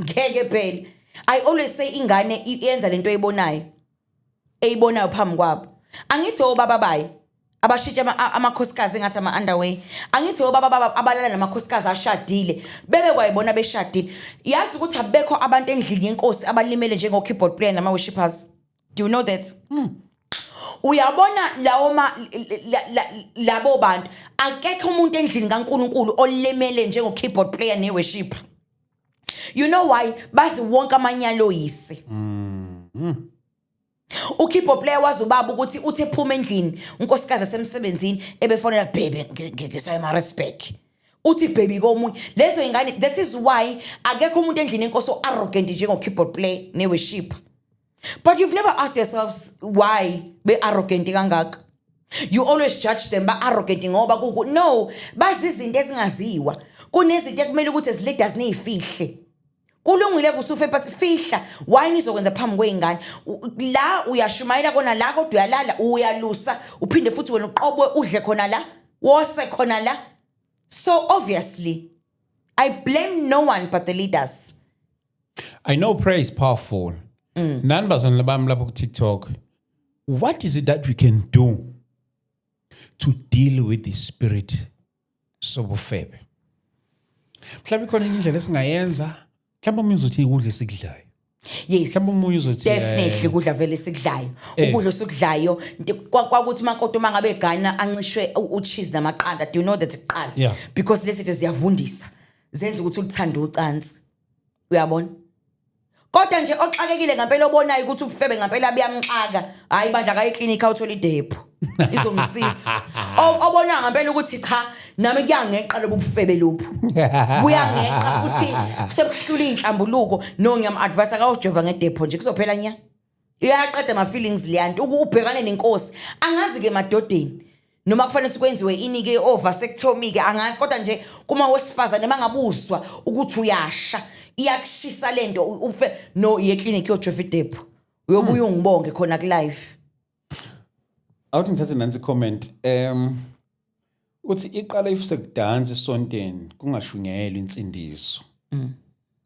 Ngeke phela. I always say ingane iyenza lento eyibonayo phambi kwabo. Angithi obaba bayi abashintsha amakhosikazi engathi ama underwear. Angithi obaba abalala namakhosikazi ashadile bebe kwayibona beshadile. Yazi ukuthi abekho abantu endlini yenkosi abalimele njengo keyboard player nama worshipers. Do you know that? Uyabona labo bantu akekho umuntu endlini kaNkulunkulu olimele njengo keyboard player ne worshipper. You know why? Bazi wonke amanyalo yisi. Ukhipo player wazi ubaba ukuthi uthe phuma endlini unkosikazi esemsebenzini ebefonela baby ngisayima respect. Uthi baby komunye lezo ingane. That is why akekho umuntu endlini enkosi arrogant njengo keyboard player ne worship. But you've never asked yourselves why be arrogant kangaka. You always judge them ba arrogant ngoba kuku. No, bazi izinto ezingaziwa. Kunezinto ekumele ukuthi as leaders niyifihle. Kulungile kusufe but fihla why nizokwenza phambi kweingane la uyashumayela kona la kodwa uyalala uyalusa uphinde futhi wena uqobwe udle khona la wose khona la. So obviously I blame no one but the leaders. I know prayer is powerful. Nani bazalwane bami lapho ku TikTok what is it that we can do to deal with the spirit sobufebe? Mhlawumbe khona indlela esingayenza, mhlawumbe umuntu uzothi ukudla esikudlayo. Yes. Mhlawumbe umuntu uzothi Definitely kudla vele sikudlayo. Ukudla osukudlayo kwakuthi makoto mangabe egana ancishwe ucheese namaqanda. Do you know that iqala? Yeah. Because lesi zinto ziyavundisa. Zenza ukuthi ulithande ucansi. Uyabona? Kodwa nje oxakekile ngempela obonayo ukuthi ufebe ngempela abiyamxaka. Hayi bandla ka eclinic awuthola idepho. Izomsiza. Obona ngempela ukuthi cha nami kuyangeqa lobufebe lophu. Buyangeqa futhi sekuhlula inhlambuluko no ngiyam-advise akawujova ngedepho nje kuzophela nya. Iyaqeda ama feelings liyanto ubhekane nenkosi. Angazi ke madodeni. Noma kufanele ukwenziwe inike ovasectomy ke angazi kodwa nje kuma wesifazane mangabuswa ukuthi uyasha iyakushisa lento ufe no ye clinic yojova idepho uyobuya ungibonge khona ku live. Awuthi ngithathe nansi comment uthi iqala ifuse kudansa esonteni kungashunyayelwa insindiso.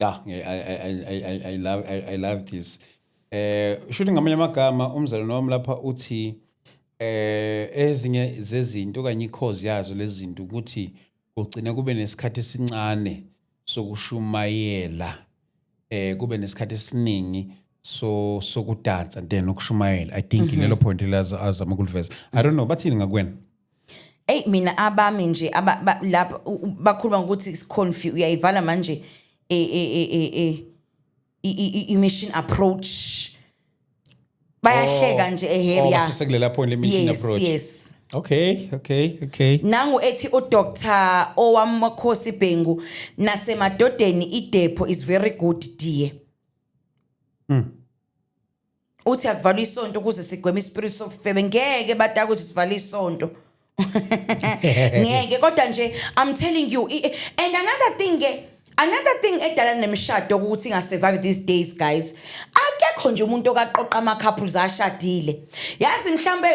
Yeah, I love this. Shouldn't ngamanye amagama umzalo noma lapha uthi ezinye zezinto okanye ikhozi yazo lezi zinto ukuthi ugcina kube nesikhathi esincane sokushumayela kube nesikhathi esiningi sokudansa then ukushumayela. I think lelo point lazama ukuliveza. I don't know bathini ngakwena. Mina abami nje lapha bakhuluma ukuthi is confuse uyayivala manje mission approach bayahleka nje eheria. Sisekulela point le mission approach. Yes. Okay. Nangu ethi uDr. Owamakhosi Bhengu nasemadodeni idepho is very good dear. Uthi akuvalwa isonto ukuze sigweme ispirit sofebe ngeke badaka ukuthi sivala isonto. Ngeke kodwa nje I'm telling you and another thing edala nemshado ukuthi ingasurvive these days guys akekho nje umuntu okaqoqa ama couples ashadile yazi mhlambe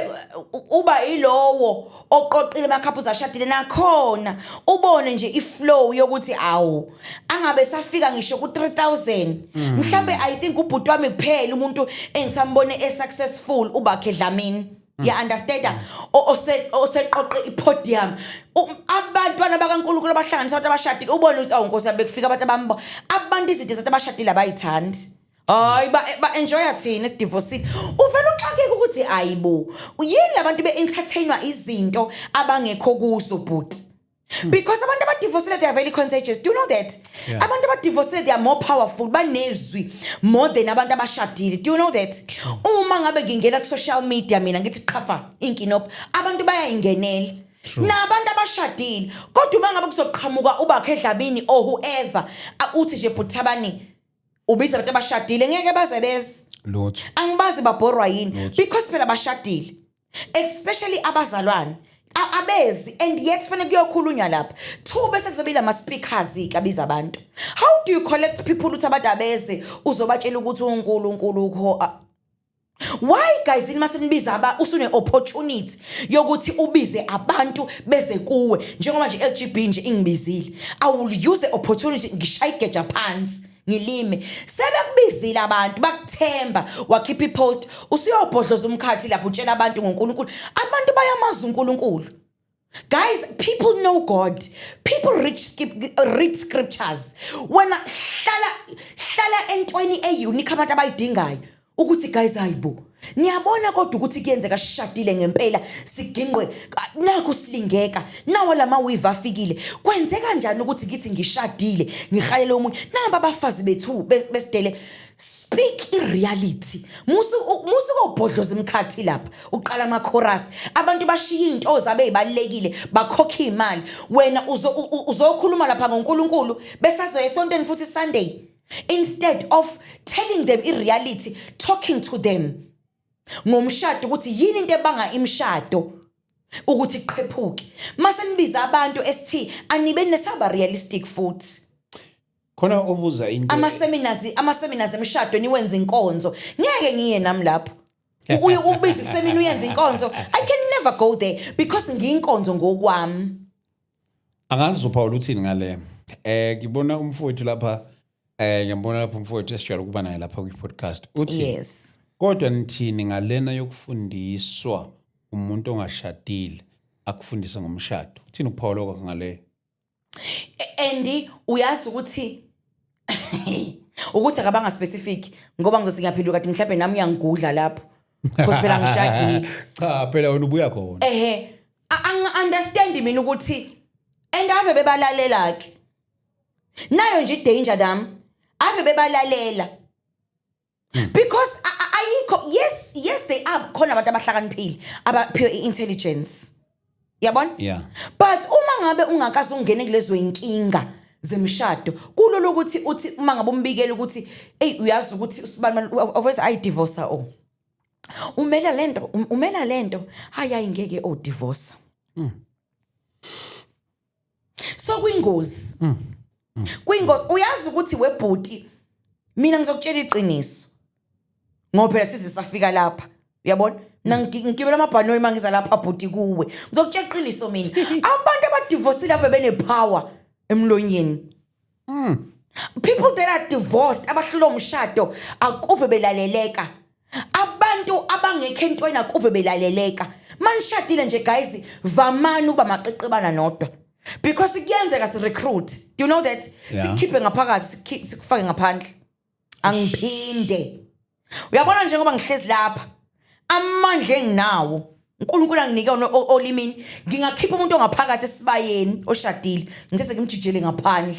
uba ilowo oqoqile ama couples ashadile nakhona ubone nje iflow yokuthi awu angabe safika ngisho ku 3000 mhlambe I think ubhuti wami kuphela umuntu engisambone successful ubakhe Dlamini. You understand that? Oseqoqe ipodium. Abantwana bakaNkulunkulu abahlanganisa abantu abashadile ubone ukuthi awunkosi abekufika abantu abambo. Abantu izinto zathi abashadile abayithandi. Hayi ba enjoy thina esidivorce. Uvela uxakeke ukuthi ayibo. Yini labantu be-entertainwa izinto abangekho kuso but. Because abantu abadivorced they are very contagious. Do you know that? Yeah. Abantu abadivorced they are more powerful banezwi more than abantu abashadile. Do you know that? Uma ngabe ngingena ku social media mina ngithi qhafa inkinop abantu bayayingenela. Nabantu abashadile. Kodwa uma ngabe kuzoqhamuka ubakhe Dlamini or whoever uthi nje Buthabani ubiza abantu abashadile ngeke bazebeze. Lotho. Angibazi babhorwa yini because phela bashadile. Especially abazalwane. Abezi and yet fanele kuyokhulunywa lapha two bese kuzobila ama speakers ikabiza abantu. How do you collect people uthi abantu abeze uzobatshela ukuthi uNkulunkulu ukho? Why guys ini masenibiza usune opportunity yokuthi ubize abantu beze kuwe njengoba nje LGB nje ingibizile. I will use the opportunity ngishayikeja phansi ngilime sebekubizile abantu bakuthemba wakhipha ipost usuyobhodloza umkhathi lapho utshela abantu ngoNkulunkulu abantu bayamaza uNkulunkulu. Guys, people know God. People read scriptures. Wena hlala entweni unique abantu abayidingayo ukuthi guys hayibo niyabona kodwa ukuthi kuyenzeka sishadile ngempela siginqwe nakho silingeka nawo lama weave afikile kwenzeka kanjani ukuthi ngithi ngishadile ngihalele umuntu namba abafazi bethu besidele speak ireality musu kobhodloza imkhathi lapha uqala ama chorus abantu bashiya into zabe ezibalekile bakhokha imali wena uzokhuluma lapha ngoNkulunkulu besazoya esontweni futhi Sunday instead of telling them ireality talking to them ngomshado ukuthi yini into ebanga imshado ukuthi iqhephuke mase nibiza abantu ST anibe nesaba realistic futhi khona obuza into ama seminars emshado niwenza inkonzo ngeke ngiye nami lapho ubiza isemina uyenza inkonzo I can never go there because ngiyinkonzo ngokwami angazi uPaul uthini ngale ngibona umfowethu lapha ngiyambona lapha umfowethu esijwayele ukuba naye lapha ku podcast uthi yes Kodwa nithini ngalena yokufundiswa umuntu ongashadile akufundisa ngomshado. Uthini ukuphawula lokho ngale? Andy uyazi ukuthi ukuthi akabanga specific ngoba ngizothi ngiyaphila kade mhlawumbe nami uyangigudla lapho because phela ngishadile. Cha phela wena ubuya khona. Understand mina ukuthi and ave bebalalela ke nayo nje danger dam ave bebalalela because ayikho yes they are khona abantu abahlakaniphile abaphiwe intelligence yabona but uma ngabe ungakaze ungene kulezo inkinga zemshado kulo lokuthi uthi uma ngabe umbikela ukuthi hey uyazi ukuthi usibani obviously I divorce umela lento hayi ngeke o divorce so kwingozi uyazi ukuthi webhuti mina ngizokutshela iqiniso ngoba phela sizisafika lapha uyabona ngigibela amabhanoyi mangiza lapha bhuti kuwe ngizokutshela iqiniso mina abantu abadivorcile ave bene power emlonyeni people that are divorced abahlula umshado akuve belaleleka abantu abangekho entweni akuve belaleleka manishadile nje guys vamani uba maqeqebana nodwa because kuyenzeka si recruit do you know that sikhiphe ngaphakathi sikufake ngaphandle angiphinde uyabona nje ngoba ngihlezi lapha amandla enginawo uNkulunkulu anginike olimini ngingakhipha umuntu ongaphakathi esibayeni oshadile ngithe ngimjijele ngaphandle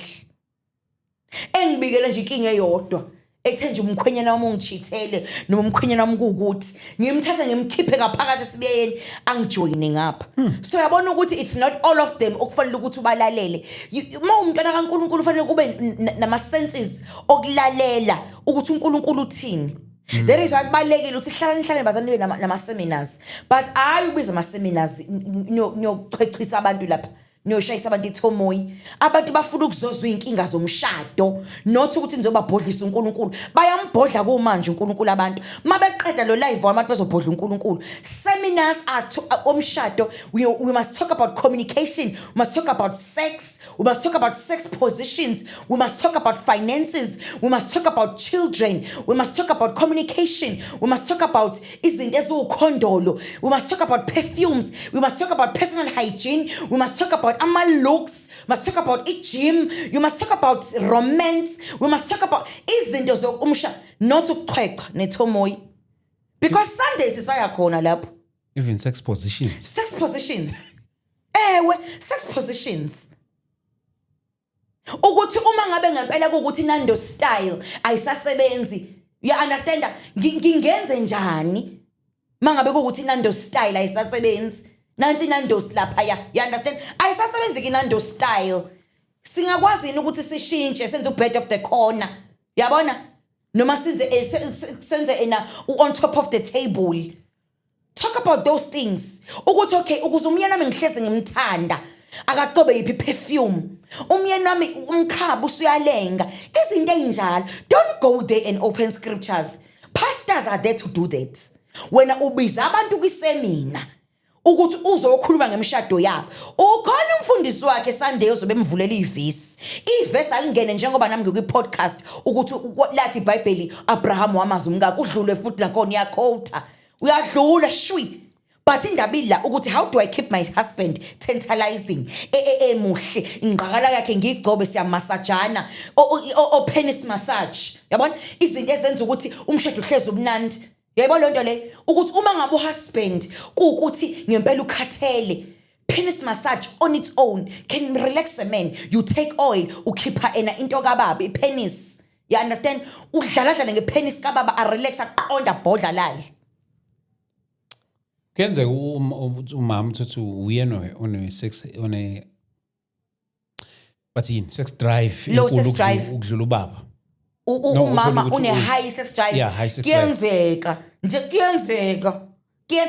engibikele nje inkinga eyodwa ethe nje umkhwenyana wami ungichithele noma umkhwenyana wami kukuthi ngimthatha ngimkhiphe ngaphakathi esibayeni angijoyine ngapha so yabona ukuthi it's not all of them okufanele ukuthi ubalalele uma umntwana kaNkulunkulu ufanele kube nama senses okulalela ukuthi uNkulunkulu uthini. There is akubalekile ukuthi hlala bazana nibe nama seminars but ayubiza ama seminars niyochechisa abantu lapha niyoshayisa abantu ithomoyi abantu bafuna ukuzozwa inkinga zomshado not ukuthi nizobabhodlisa uNkulunkulu bayambhodla kumanje uNkulunkulu abantu mabeqeda lo live abantu bezobhodla uNkulunkulu seminars are omshado we must talk about communication we must talk about sex we must talk about sex positions we must talk about finances we must talk about children we must talk about communication we must talk about izinto eziwukhondolo we must talk about perfumes we must talk about personal hygiene we must talk about looks, we must talk about gym, you must talk about romance, we must talk about izinto zokumsha not ukuqheqa nethomoyi because Sundays isaya khona lapho even sex positions sex positions ukuthi uma ngabe ngempela ukuthi Nando style ayisasebenzi you understand ngingenze njani mangabe ukuthi Nando style ayisasebenzi nanti Nando's lapha you understand ayisasebenzi Nando style singakwazi ukuthi sishintshe senze bed of the corner yabona noma senze on top of the table talk about those things ukuthi okay ukuze umyeni wami ngihleze ngimthanda akaqobe yipi perfume umyeni wami umkhaba usuyalenga izinto ezinjalo don't go there and open scriptures pastors are there to do that wena ubiza abantu kwisemina ukuthi uzokhuluma ngemshado yabo ukhona umfundisi wakhe Sunday uzobemvulela ivesi alingene njengoba nami ngikwi-podcast ukuthi lathi iBhayibheli Abraham wamazi umkakhe udlule futhi nakhona uyakhota uyadlula shwi but indaba ila ukuthi how do I keep my husband tantalizing muhle ingqakala yakhe ngigcobe siyamasajana o penis massage yabona izinto ezenza ukuthi umshado uhlezi ubunandi yebo lonto le ukuthi uma ngabe uhusband ukuthi ngempela ukhathele penis massage on its own can relax a man you take oil ukhipha ena into kababa ipenis you understand udlaladla ngepenis kababa a relax aqonda bodla lali kenze umama uthi uyena one sex one bathini sex drive ukudlula ubaba umama une high sex drive kuyenzeka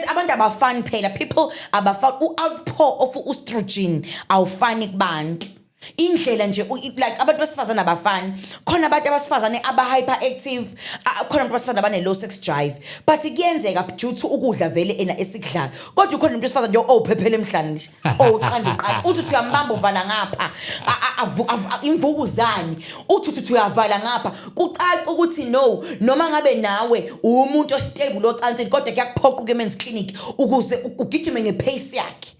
abantu abafani phela people abafani outpour of estrogen awufani kubantu indlela nje like abantu besifazana abafani khona abantu abasifazane hyperactive khona abantu besifazana abane low sex drive but kuyenzeka due to ukudla vele ena esikudlayo kodwa khona umuntu besifazana nje phephele emhlanje nje uqanda uthi uyambamba uvala ngapha imvukuzane uthi uyavala ngapha kucaca ukuthi no noma ngabe nawe umuntu ostable ocansini kodwa kuyakuphoqa ukemen's clinic ukuze ugijime ngepace yakhe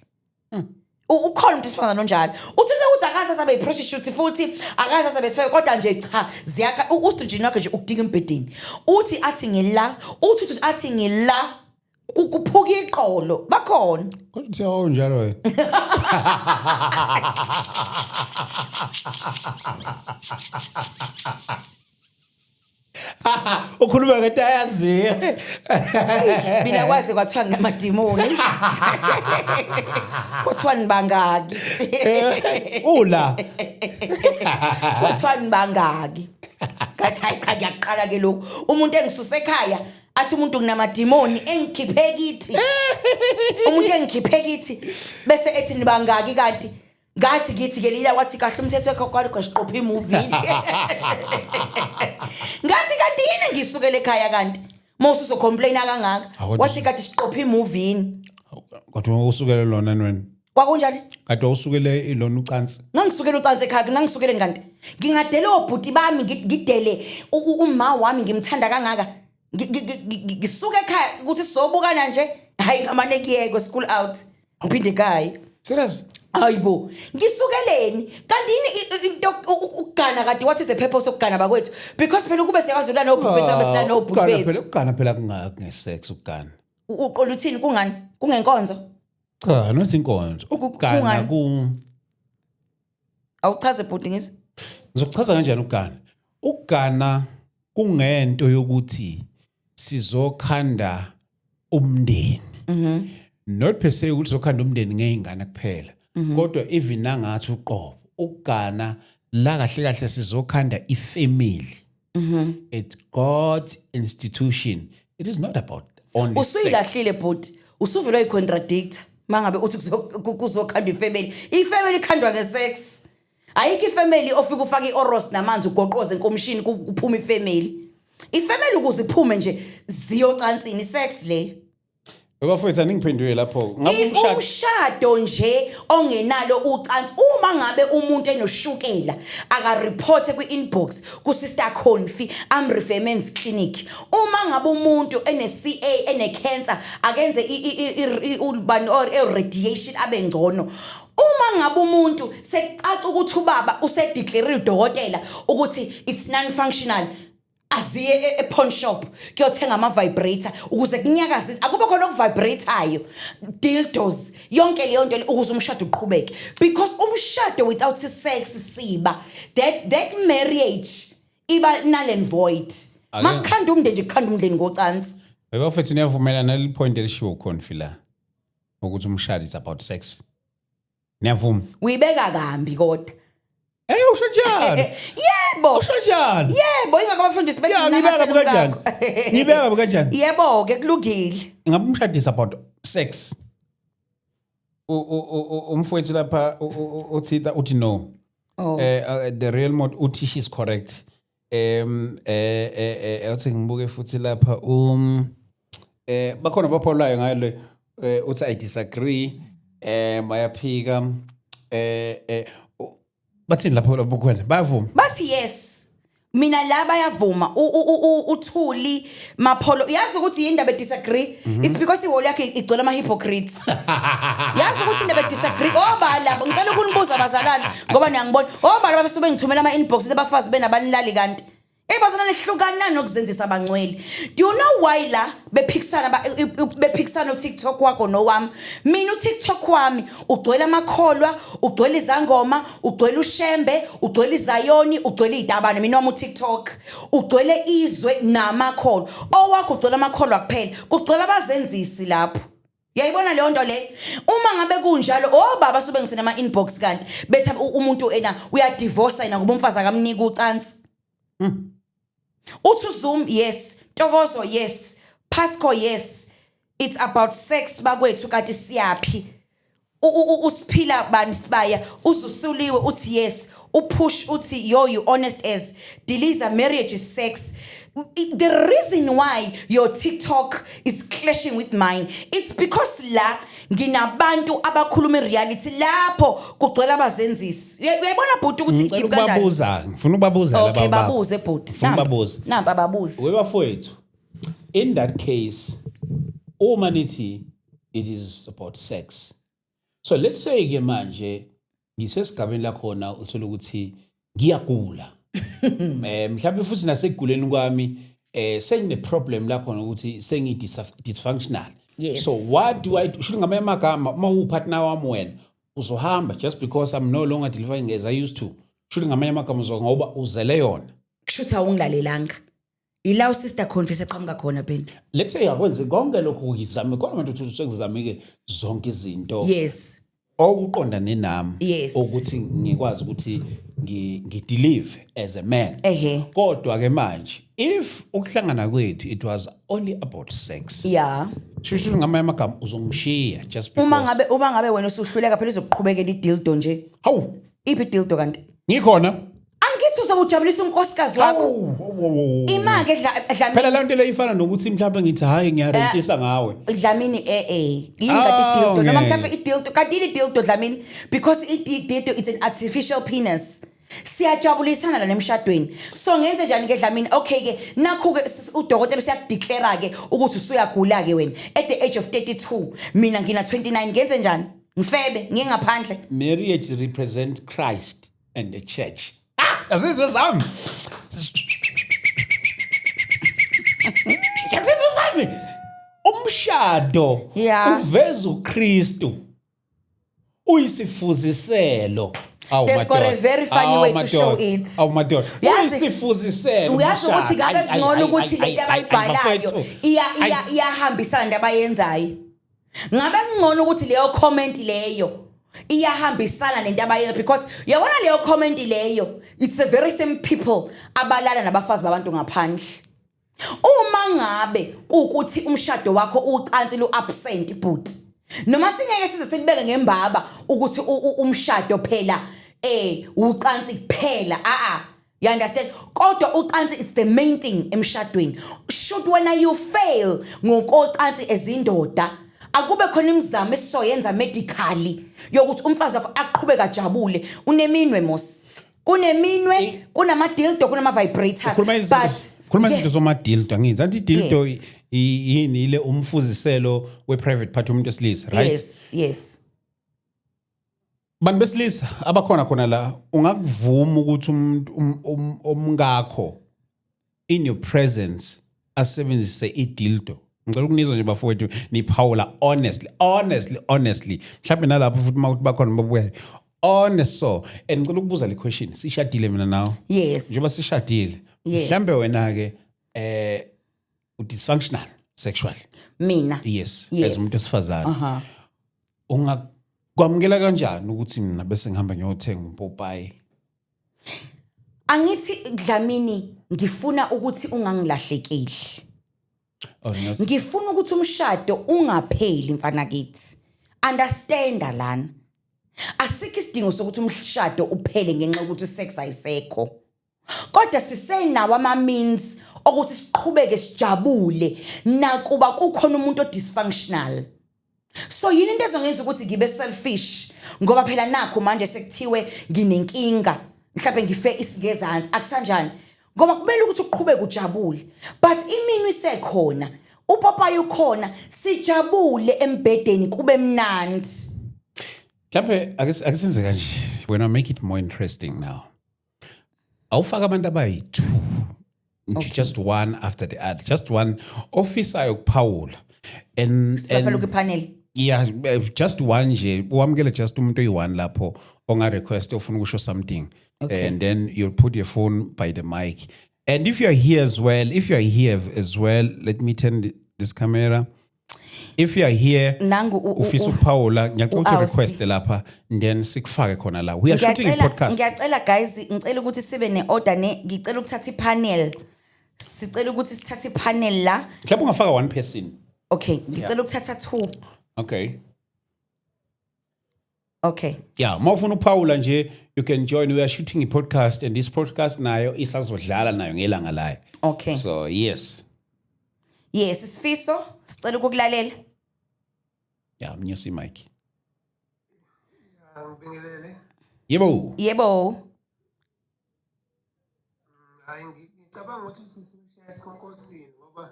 ukhona umuntu esifana nonjalo uthi akaza sabe prostitute futhi akaza sabe sife kodwa nje cha ziyakha ustrogene wakhe nje ukudika embedeni uthi athi ngila kuphuka iqolo bakhona kodwa unjalo wena ukhuluma ngento ayazi mina kwaze kwathiwa nginamadimoni kwathiwa nibangaki ula kwathiwa nibangaki ngathi hayi cha kuyaqala ke lokho umuntu engisuse ekhaya athi umuntu nginamadimoni engikhiphe kithi umuntu engikhiphe kithi bese ethi nibangaki kanti ngathi kithi ke lila wathi kahle umthetho wakho kwasiqopha imovie ngathi kanti yini ngisukele ekhaya kanti mawususo complain kangaka wathi kanti siqopha imovie kodwa usukele lona wena kwakunjani kade usukele ilona ucansi nangisukele ucansi ekhaya nangisukele kanti ngingadele obhuti bami ngidele uma wami ngimthanda kangaka ngisuke ekhaya ukuthi sizobukana nje hayi ngamane kuyeke school out ngiphinde ekhaya serious hayibo ngisukeleni kanti yini into ukugana kade what is the purpose okugana bakwethu because phela kube siyazula no bhuti bethu besina no bhuti bethu ukugana phela kungaki ngesex ukugana uqola uthini kungani kungenkonzo cha nothi inkonzo ukugana awuchaze bhuti ngizokuchaza kanjani ukugana ukugana kungento yokuthi sizokhanda umndeni not per se ukuthi sokhanda umndeni ngeingane kuphela kodwa even nangathi uqobo ukugana la kahle kahle sizokhanda ifamily it's God's institution it is not about only sex usilahlile bhuti usuvela uyicontradict mangabe uthi kuzokhanda ifamily ikhandwa ngesex ayikho ifamily ofika ufaka ioros namanzi ugoqoze enkomishini kuphuma ifamily ukuze iphume nje ziyocansini sex le bafowethu aningiphendule lapho ngabe umshado nje ongenalo ucansi uma ngabe umuntu enoshukela aka report kwi-inbox ku Sister Confi amrefer men's clinic uma ngabe umuntu ene-CA ene-cancer akenze urban or radiation abengcono uma ngabe umuntu secaca ukuthi ubaba usedeclare udokotela ukuthi it's non functional aziye e-pawn shop kuyothenga ama-vibrator ukuze kunyakazise akube khona okuvibratayo dildos yonke leyo nto ukuze umshado uqhubeke because umshado without sex siba that marriage iba null and void makukhanda umndeni nje kukhanda umndeni ngocansi bafethu niyavumelana naleli point elishiwo Confi la ukuthi umshado is about sex niyavuma uyibeka kambi kodwa usho njani yebo usho njani yebo ingakho abafundisi bethi ngibeka kanjani ngibeka kanjani yebo ke kulungile ngabe umshado is about sex umfowethu lapha uthita uthi no the real mode uthi she's correct uthi ngibuke futhi lapha bakhona bapholayo ngale uthi I disagree bayaphika bathini lapho lobukhwela bayavuma bathi yes mina la bayavuma uthuli mapholo yazi ukuthi indaba disagree it's because iholo yakhe igcwele ama hypocrites yazi ukuthi indaba disagree obala ngicela ukunibuza abazalwane ngoba niyangibona obala babesube ngithumela ama inbox abafazi benabanilali kanti ebazana nehlukana nokuzenzisa abangcwele do you know why la bephikisana uTikTok wakho nowami mina uTikTok wami ugcwele amakholwa ugcwele izangoma ugcwele ushembe ugcwele izayoni ugcwele idabane mina wami uTikTok ugcwele izwe namakholwa owakho ugcwele amakholwa kuphela kugcwele abazenzisi lapho yayibona leyo nto le uma ngabe kunjalo baba sobe ngisena ama inbox kanti bethi umuntu ena uyadivorce ina ngoba umfazi akamnika ucansi uthi Zoom yes Tokozo yes Pasco yes it's about sex bakwethu kanti siyapi usiphila bani sibaya uzusuliwe uthi yes upush uthi yo you honest as Deliza marriage is sex. The reason why your TikTok is clashing with mine, it's because la nginabantu abakhuluma reality lapho kugcwele abazenzisi. Uyayibona bhuti ukuthi ngicela ukubabuza ngifuna ukubabuza laba okay babuze bhuti ngifuna ukubabuza namba ababuze webafowethu in that case uma nithi it is about sex, so let's say ke manje ngisesigabeni la khona uthola ukuthi ngiyagula mhlawumbe futhi naseguleni kwami sengine problem la khona ukuthi sengi dysfunctional. Yes. So what do I should ngamanye amagama uma upartner wami wena uzohamba just because I'm no longer delivering as I used to, should ngamanye amagama ngoba uzele yona kushuthi awungilalelanga ila sister confess eqhamuka khona phela. Let's say akwenze konke lokho ukizame khona manje uthi sengizameke zonke izinto Yes. okuqondane nami Yes. ukuthi ngikwazi ukuthi ngidelive as a man. Kodwa ke manje if ukuhlangana kwethu it was only about sex. Yeah. Shushu ngamanye amagama uzongishiya just because uma ngabe wena usuhluleka phela izokuqhubekela idildo nje. Hawu, Iphi idildo kanti? ngikhona. Angithi uzobujabulisa unkosikazi wakho. Imake Dlamini. Phela lanto le ifana nokuthi mhlawumbe ngithi hayi ngiyarentisa ngawe. Dlamini ingadi dildo noma mhlawumbe idildo kanti idildo Dlamini because idildo it's an artificial penis. Siyajabulisana la nemshadweni. So ngenze njani ke Dlamini? Okay ke nakho ke udokotela usiyadeclare ke ukuthi usuyagula ke wena at the age of 32 mina ngina 29 ngenze njani? Ngifebe ngingaphandle. Marriage represents Christ and the church. Azizwe zami. Azizwe zami. Umshado uveza uKristu. Uyisifuziselo. They've got a very funny way to show it. Oh my God. Uyisifuziselo. Uyazi ukuthi ngabe ngcono ukuthi lento abayibhalayo iyahambisana nabayenzayo. Ngabe ngcono ukuthi leyo comment leyo iyahambisana nento abayenza because uyabona leyo comment leyo it's the very same people abalala nabafazi babantu ngaphandle. Uma ngabe ukuthi umshado wakho uqansi lu absent but noma singeke size sikubeke ngembaba ukuthi umshado phela uqansi kuphela you understand kodwa uqansi it's the main thing emshadweni. Should when you fail ngokoqansi ezindoda akube khona imizamo esizoyenza medically yokuthi umfazi wakho aqhubeka jabule uneminwe mos kuneminwe kunama dildo kunama vibrators but khuluma izinto zoma dildo ngithi anti dildo yini ile umfuziselo we private part umuntu esilisa right? Yes bantu besilisa abakhona khona la ungakuvuma ukuthi umuntu omngakho in your presence asebenzise idildo. Ngicela ukunizwa nje bafowethu niphawula honestly mhlawumbe nalapho futhi mawuthi bakhona babuya honest. So and ngicela ukubuza le question sishadile mina nawe njengoba sishadile mhlawumbe wena ke dysfunctional sexual mina yes as umuntu esifazana ungakwamukela kanjani ukuthi mina bese ngihamba ngiyothenga umpopayi? Angithi Dlamini ngifuna ukuthi ungangilahlekeli. Ngifuna ukuthi umshado ungapheli mfana kithi. Understand lana. Asikho isidingo sokuthi umshado uphele ngenxa ukuthi sex ayisekho. Kodwa sisenawo ama means ukuthi siqhubeke sijabule nakuba kukhona umuntu odysfunctional. So yini into ezongenza ukuthi ngibe selfish ngoba phela nakho manje sekuthiwe nginenkinga mhlawumbe ngife isigezansi akusanjani ngoba kumele ukuthi uqhubeke ujabule but imini isekhona uPapayi ukhona sijabule embedeni kube mnandi. Mhlawumbe akusenze kanje when I make it more interesting now. Awufaka abantu abayi2 just one after the other, just one officer yokuphawula and sifaka panel. Yeah, just one nje uwamukele just umuntu oyi1 lapho onga request ofuna ukusho something. Okay. And then you'll put your phone by the mic. And if you're here as well, let me turn this camera. If you're here, ufisa uPaula, ngiyacela request lapha, then sikufake khona la. We are shooting a podcast. Ngiyacela guys, ngicela ukuthi sibe ne-order ngicela ukuthatha ipanel. Sicela ukuthi sithathe ipanel la. Mhlawumbe ungafaka one person. Okay, ngicela ukuthatha 2. Okay. Okay. Yeah, mawufuna uPaula nje, you can join. We are shooting a podcast, and this podcast nayo isazodlala nayo ngelanga layo. Okay. So yes. Yes, Sifiso, sicela ukukulalela. Yeah, mnyusi mic. Ngibingelele. Yebo. Yebo. Hayi ngicabanga ukuthi sisishaya esikhonkosini ngoba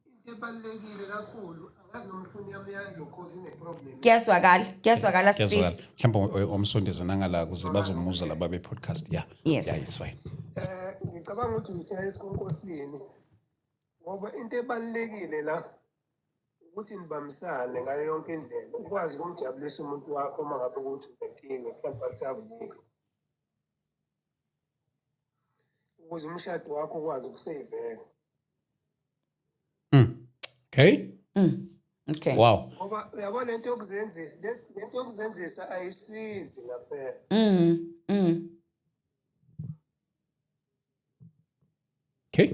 into ebalekile kakhulu angazi nomfuni yami yalokhozi ine-problem. Kuyazwakala Sifiso. Mhlawumbe omsondeza nangala kuze bazomuza laba be-podcast. Yeah. Yes. Yeah, it's fine. Ngicabanga ukuthi ngishaya esikhonkosini ngoba into ebalekile la ukuthi nibambisane ngayo yonke indlela ukwazi ukumjabulisa umuntu wakho uma ngabe ukuthi unenkinga mhlawumbe akusavuki ukuze umshado wakho ukwazi ukuseyiveka. Okay. Okay. Wow. Ngoba uyabona lento yokuzenzisa ayisizi ngaphela. Okay.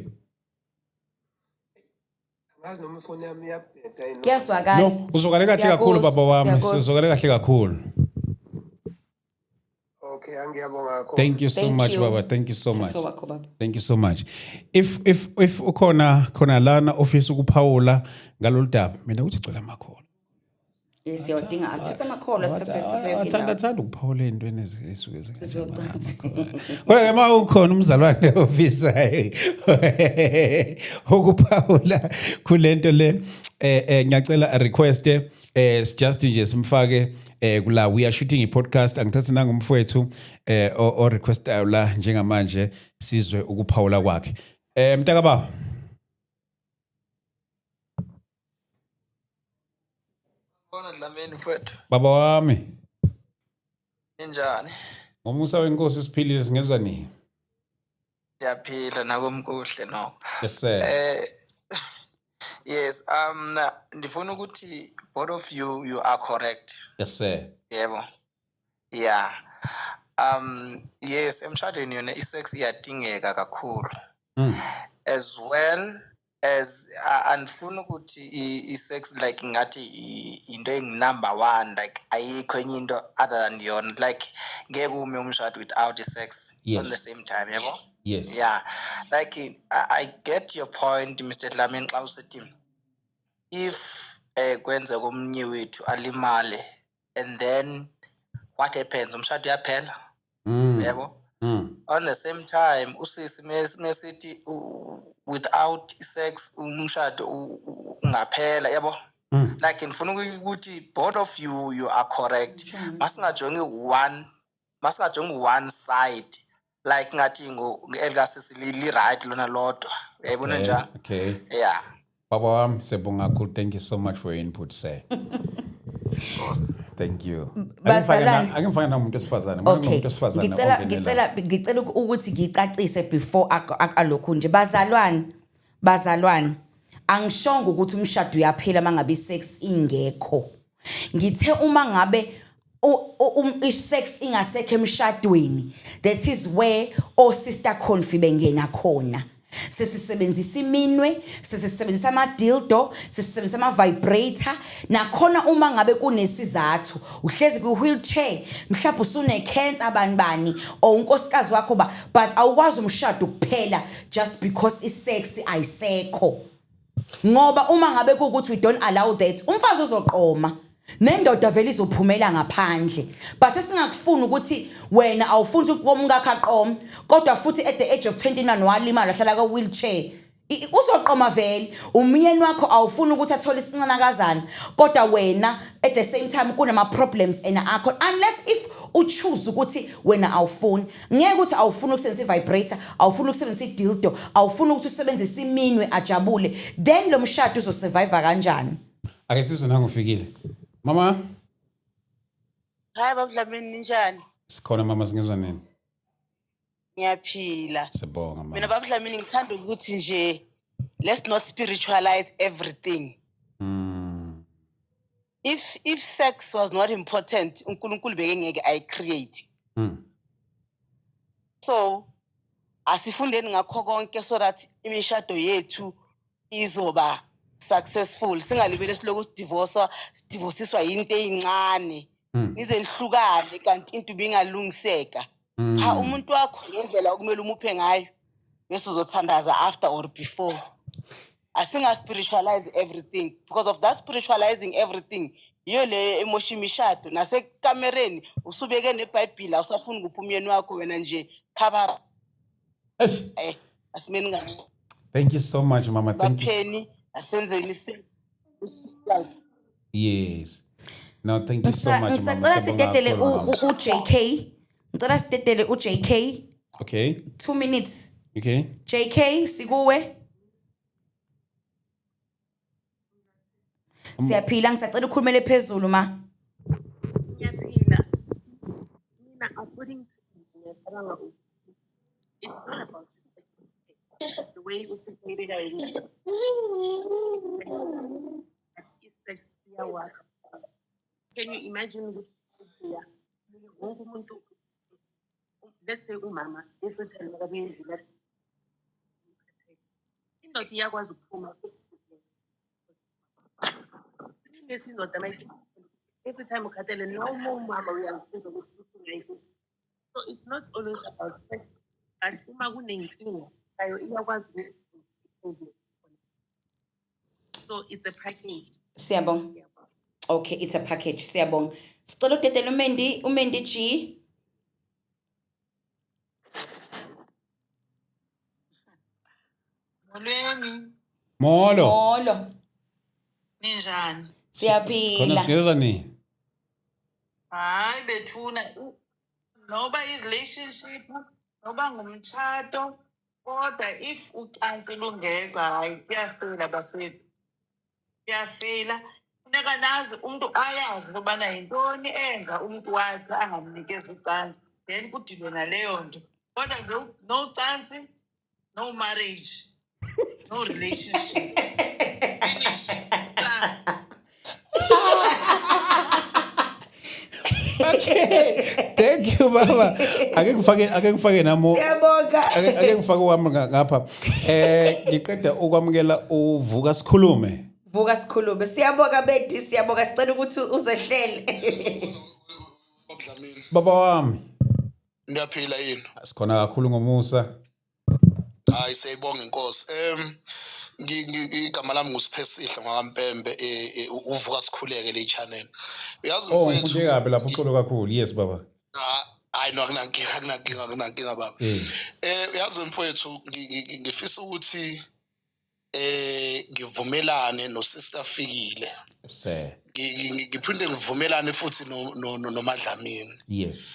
Angazi noma ifoni yami iyabheda yini. Kuyazwakala. No, uzokale kahle kakhulu baba wami. Sizokale kahle kakhulu. Okay, angiyabonga kakhulu. Thank you so Thank much you. baba. Thank you so much. Thatho wakho baba. Thank you so much. If ukhona lana office ukuphawula ngaloludaba, mina uthi cela amakholo. Yes, yodinga asithatha amakholo asithathe Athanda ukuphawula intweni ezisuke zingakhona. Kodwa ke ma ukhona umzalwane office ukuphawula kulento le ngiyacela a request just nje simfake kula we are shooting a podcast angithathe nangumfowethu o request la njengamanje sizwe ukuphawula kwakhe. Mntaka baba. Bona Dlamini mfowethu. Baba wami. Injani? Ngomusa wenkosi siphilile singezwa nini? Yaphila nakomkuhle nokho. Yes sir. Yes, ndifuna ukuthi both of you are correct. Yes sir. Yebo. Yeah. Yes, emshadweni yona isex iyadingeka kakhulu. As well as andifuna ukuthi isex like ngathi into number 1 like ayikho enye into other than yona like ngeke ume umshado without sex Yes. on the same time yebo. Yes. Yeah, like I get your point, Mr. Dlamini, xa usithi if kwenze komnye wethu alimale and then what happens, umshado uyaphela. Yebo. On the same time usisi mesithi without sex umshado ungaphela yabo. Like ngifuna ukuthi both of you are correct. Masingajongi one side like ngathi elgasisili right lona lodwa. Uyayibona njani? Okay. Yeah. Baba wami sebonga kakhulu. Thank you so much for your input sir. Boss. Thank you. Bazalwane. Angifana namuntu esifazane. Okay. Ngicela ukuthi ngicacise before akalokhu nje bazalwane angishongo ukuthi umshado uyaphela mangabe sex ingekho. Ngithe uma ngabe sex ingasekho emshadweni, that is where o sister confi bengena khona. Sesisebenzisa iminwe, sesisebenzisa ama dildo, sesisebenzisa ama vibrator nakhona uma ngabe kunesizathu uhlezi ku wheelchair mhlawumbe usune cancer abanibani or unkosikazi wakho but awukwazi umshado kuphela just because isex ayisekho. Ngoba uma ngabe kuukuthi we don't allow that umfazi uzoqoma nendoda vele izophumela ngaphandle, but singakufuni ukuthi wena awufuni ukuthi komngakho aqome kodwa futhi at the age of 29 walimala hlala ka wheelchair uzoqoma vele. Umyeni wakho awufuni ukuthi athole isinqanakazana kodwa wena at the same time kunama problems ena akho, unless if uchoose ukuthi wena awufuni. Ngeke ukuthi awufuni ukusebenzisa vibrator, awufuni ukusebenzisa dildo, awufuni ukuthi usebenzise iminwe ajabule, then lo mshado uzosurvive kanjani? Ake sizwe nangofikile. Mama. Hayi baba Dlamini ninjani? Sikhona mama singezwa nini? Ngiyaphila. Sibonga mama. Mina baba Dlamini ngithanda ukuthi nje let's not spiritualize everything. If sex was not important, uNkulunkulu bekengeke ayicreate. So asifundeni ngakho konke so that imishado yethu izoba successful singalibele siloku divorceiswa into eyincane nize lihlukane kanti into bingalungiseka cha umuntu wakho ngendlela okumele umuphe ngayo bese uzothandaza after or before asinga spiritualize everything because of that spiritualizing everything iyo le emotion imishado nasekamereni usubeke neBhayibheli awusafuni kuphi umyeni wakho wena nje cover asimeni ngani. Thank you so much, Mama. Thank you. Bapheni asenzeni Yes. No, thank you so much, Mama. Ngicela sidedele uJK. Ngicela sidedele uJK. Okay. 2 minutes. Okay. JK sikuwe. Siyaphila ngisacela ukhulumele phezulu ma. Ngiyaphila. Mina according to ngiyacabanga it's not about the way usiphilile yini. Sex iyawakha. Can you imagine ukuthi wonke umuntu let's say umama efethelwe kabindlu indoda iyakwazi ukuphuma lesindoda mayithi every time ukhathele noma umama uyangisiza ukuthi so it's not always about sex and uma kunenkinga ayo iyakwazi ukuthi so it's a package. Siyabonga. Okay, it's a package. Siyabonga. Sicela udedele uMendi G. Molweni, Molo. ninjani? Khona Siyaphila. singezwa nini? Hayi bethuna noba i-relationship noba ngumtshato kodwa if ucansi lungekho hayi kuyafela bafethu. Kuyafela. Funeka nazi umuntu ayazi ngobana yintoni enza umuntu wakhe angamnikezi ucansi. Then kudilwe naleyo nto. Kodwa no ucansi, no marriage, no relationship. Finish. Okay. Thank you, Mama. Ake ngifake namo. Siyabonga. Ake ngifake wami ngapha. Ngiqeda ukwamukela uvuka sikhulume. Vuka sikhulume. Siyabonga Bedi, siyabonga sicela ukuthi uzehlele. Baba wami. Niyaphila yini? Sikhona kakhulu ngomusa. Hayi siyibonga inkosi. Igama lami nguSiphesihle ngakaMpembe uvuka sikhuleke le channel. Uyazi mfowethu. Ufunde kabi lapho uxolo kakhulu. Yes baba. Hayi no akunankinga baba. Uyazi mfowethu ngifisa ukuthi ngivumelane noSister Fikile. Sir. Ngiphinde ngivumelane futhi noMadlamini. Yes.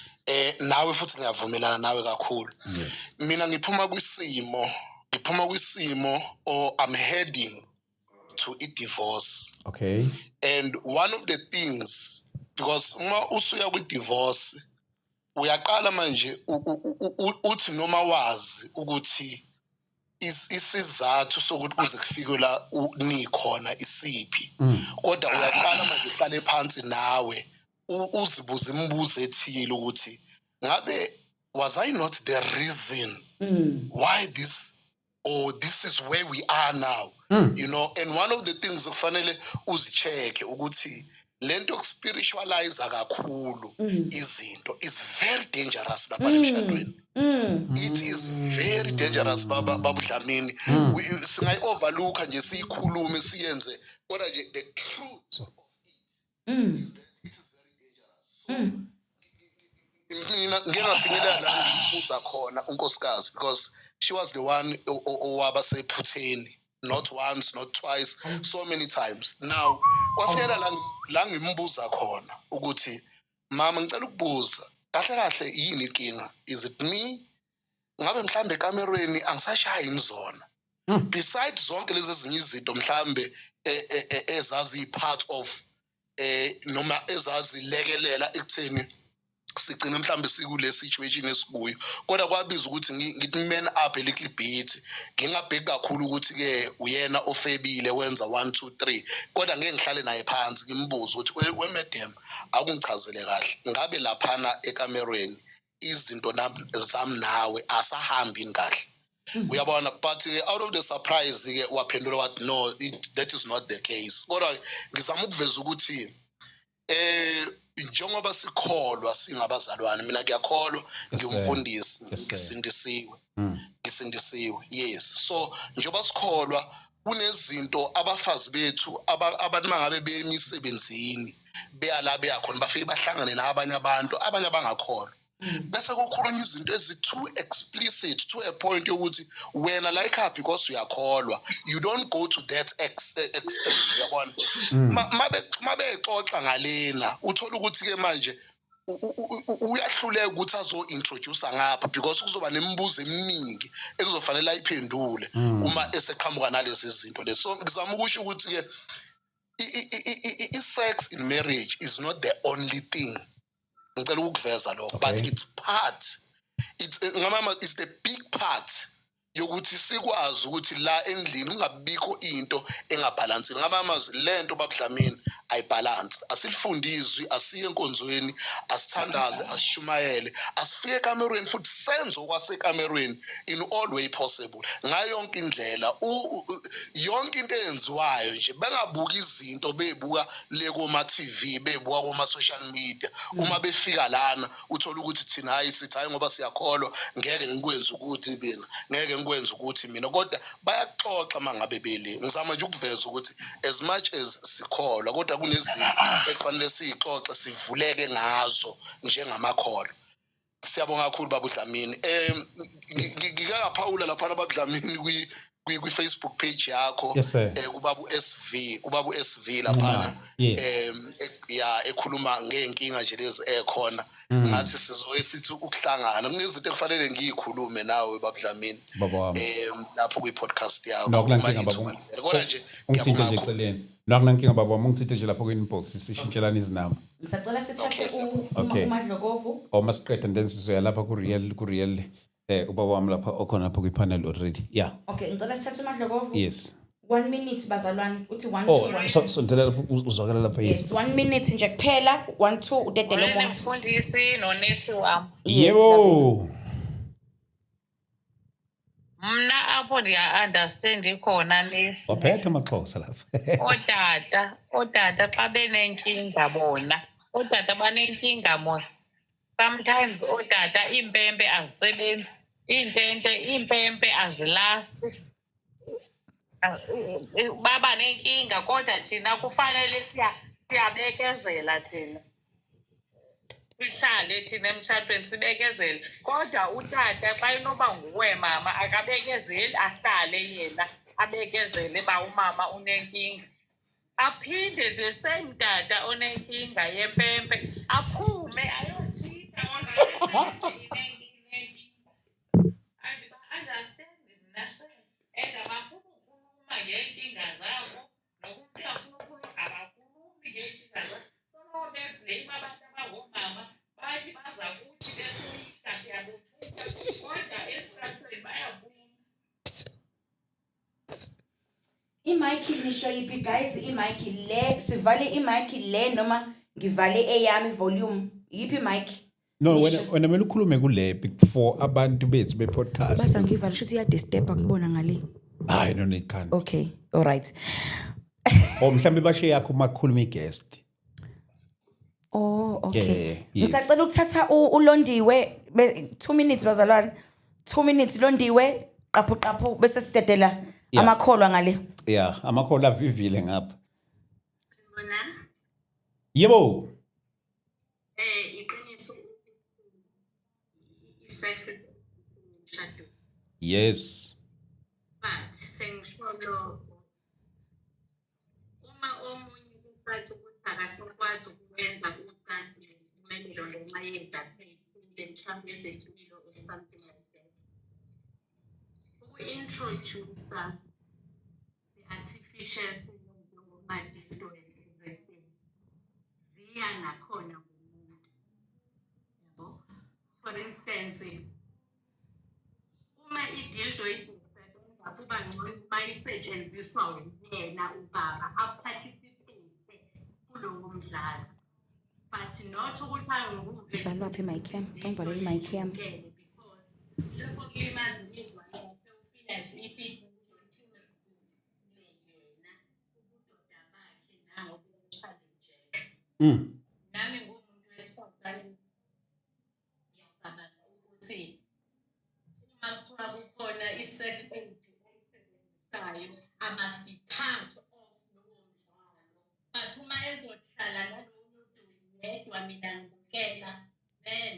Nawe futhi ngiyavumelana nawe kakhulu. Yes. Mina ngiphuma kwisimo or I'm heading to a divorce. Okay. And one of the things, because uma usuya kwi-divorce uyaqala manje uthi noma wazi ukuthi isizathu sokuthi kuze kufike la nikhona isiphi kodwa uyaqala manje uhlale phansi nawe uzibuza imibuzo ethile ukuthi ngabe was I not the reason why this or this is where we are now, you know. And one of the things kufanele uzicheck ukuthi lento yokuspiritualize kakhulu izinto is very dangerous lapha emshadweni. It is very dangerous baba Dlamini. Singayi overlooka nje siyikhulume siyenze kodwa nje the truth of it is very dangerous. Mina ngingafinyelela la ngibuza khona unkosikazi because she was the one owaba sephutheni, not once, not twice, so many times. Now, kwafikela la ngimbuza khona ukuthi mama ngicela ukubuza kahle yini inkinga? Is it me? Ngabe mhlambe ekamerweni angisashayi imizona. Besides zonke lezi ezinye izinto mhlambe ezazi part of noma ezazi lekelela ekutheni sigcina mhlambe sikule situation esikuyo kodwa kwabiza ukuthi ngithi man up a little bit ngingabheki kakhulu ukuthi ke uyena ofebile wenza 1 2 3 kodwa ngeke ngihlale naye phansi ngimbuza ukuthi we madam akungichazele kahle ngabe laphana ekamerweni izinto zami nawe asahambi kahle uyabona but out of the surprise ke waphendula wathi no that is not the case kodwa ngizama ukuveza ukuthi njengoba sikholwa singabazalwane mina ngiyakholwa ngiyumfundisi ngisindisiwe yes so njengoba sikholwa kunezinto abafazi bethu abantu mangabe beyemisebenzini beyala beyakhona bafike bahlangane nabanye abantu abangakholwa bese kukhulunywa izinto ezi-too explicit to a point yokuthi wena la ekhaya because uyakholwa you don't go to that extreme uyabona mabexoxa ngalena uthola ukuthi-ke manje uyahluleka ukuthi azo-introduce ngapha because kuzoba nemibuzo eminingi ekuzofanele ayiphendule uma eseqhamuka nalezi zinto lezi so ngizama ukusho ukuthi-ke i-sex in marriage is not the only thing ngicela ukuveza lokho but it's part it's the big part yokuthi sikwazi ukuthi la endlini ungabikho into engabalansile ngamamazi lento babudlamini ayibalance asilifundizwi asiye enkonzweni asithandaze asishumayele asifike ekamerweni futhi senze okwasekamerweni in all way possible ngayo yonke indlela yonke into eyenziwayo nje bengabuka izinto bebuka le koma TV bebuka koma social media uma befika lana uthola ukuthi thina hayi sithi hayi ngoba siyakholwa ngeke ngikwenze ukuthi mina ngeke ngikwenze ukuthi mina kodwa bayaxoxa mangabe bele ngizama nje ukuveza ukuthi as much as sikholwa kodwa kunezinto ekufanele sixoxe sivuleke ngazo njengamakholo siyabonga kakhulu baba uDlamini ngikaphawula lapha babudlamini kwi-Facebook page yakho kubaba uSV lapha ekhuluma ngeenkinga nje lezi ekhona ngathi sizoye sithi ukuhlangana kunezinto ekufanele ngiyikhulume nawe babudlamini lapho kwi-podcast yakho kodwa nje ungithinte nje eceleni nakunankinga baba ungithinte nje lapho kwi-inbox sishintshelana izinamba ngisacela sithathe uMadlokovu masiqeda and then sizoya lapha ku-real ubaba wami lapha okhona lapho kwi-panel already okay ngicela sithathe uMadlokovu yes 1 minute bazalwane uthi 1 2 so ndlela lapho uzwakala lapha yes 1 minute nje kuphela 1 2 udedele Wena mfundisi nonesi wami. yebo Mna apho ndiya-understand khona ni waphetha amaxhosa lapha otata xa benenkinga bona otata banenkinga mos sometimes otata iimpempe azisebenzi iimpempe azilasti baba nenkinga kodwa thina kufanele siyabekezela thina sihlale thina emshadweni sibekezele kodwa utata xa inoba nguwe mama akabekezeli ahlale yena abekezele ba umama unenkinga aphinde the same tata onenkinga yempempe aphume ayoshita understand nation and abafuna ukukhuluma ngenkinga zabo nokuthi afuna ukukhuluma abakhulumi ngenkinga zabo so beblame abantu abangomama bathi baza kuthi besoyika siyabothuka kodwa esitratweni bayabuya i-mic nisho yiphi guys i-mic le sivale i-mic le noma ngivale eyami volume yiphi mic no wena mele ukhulume kule for abantu bethu be-podcast basa ngivale shuthi iya-disturb akubona ngale hayi no need can okay all right mhlambe bashe yakho makhuluma i-guest okay ngisacela ukuthatha uLondiwe 2 minutes bazalwane 2 minutes Londiwe qaphu bese sidedela amakholwa ngale amakholwa avivile ngapha Bona yebo iqiniso sex shado yes but sengisho uma omunye kufathi ukuthi akasakwazi ukwenza uqanti imelelo noma yedwa phela mhlawumbe ezempilo or something like that uku-introduce the artificial njengomadisto and everything ziya nakhona kumuntu yabo for instance uma idildo isebenza kuba ngcono uma isetshenziswa yena ubaba aparticipate kulowo mdlalo but not ukuthi anguve valwa phi my cam ngivale my cam lokho kulimaza imizwa right if yena ubudoda bakhe nawo challenge nami ngumuntu wesifazane ngiyacabanga ukuthi uma kuba kukhona i-sex educayo I must be part of lowo mdlalo but uma ezohlala nalowo muntu yedwa mina ngibukela then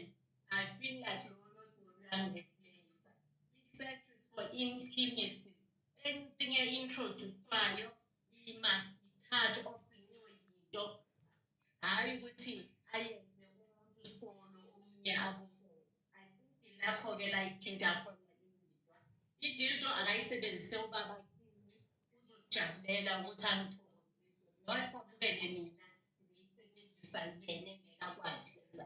I feel like lowo muntu uyangehlisa i-sex is for intimacy anything e-introduced-wayo ima part of leyo yinto hayi ukuthi ayenze umuntu isikolo omunye abukho I think lapho-ke la ithinta khona imizwa idildo akayisebenzise ubaba uzojabulela ukuthi angithokozile noma kubele mina ngiyisebenzisa yena engekakwazi ukwenza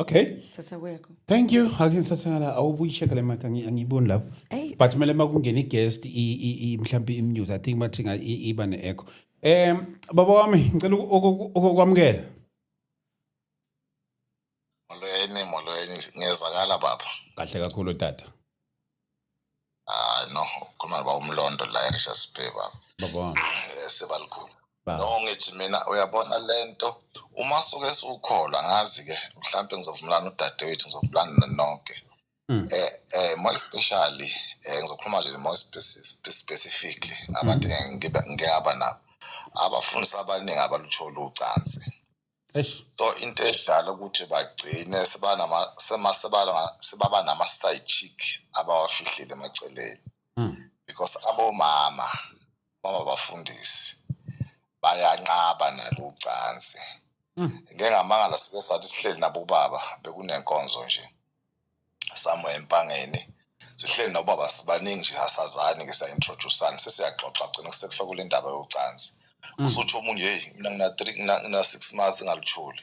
Okay. Thatha kwekho. Thank you. Ake ngisathana awubuyicheck le mic angiyiboni lapho. Hey. But mele makungena i-guest mhlambi im-news I think bathi iba ne-echo. Baba wami ngicela ukwamukela. Molweni ngiyezakala baba. Kahle kakhulu tata. No, ukhuluma ba umlondo la eRichards Bay baba. Baba wami. Sebalikhulu. Baba. No ngithi mina uyabona lento uma suke sukholwa ngazi ke mhlambe ngizovumelana udadewethu ngizovumelana nonke. More especially ngizokhuluma nje more specifically abantu ngiyaba nabo abafundisa abaningi abaluthola ucansi. Eish. So into edala ukuthi bagcine sebaba nama side chick abawafihlile emaceleni because abomama bafundisi bayanqaba nalucansi. Ngeke ngamangala sike sathi sihleli nabo baba bekunenkonzo nje somewhere empangeni sihleli nabo baba sibaningi nje asazani ngisa-introduceana sesiyaxoxa gcina kusekufika kule ndaba yocansi. Usuthi omunye hey mina ngina 6 months ngaluthuli.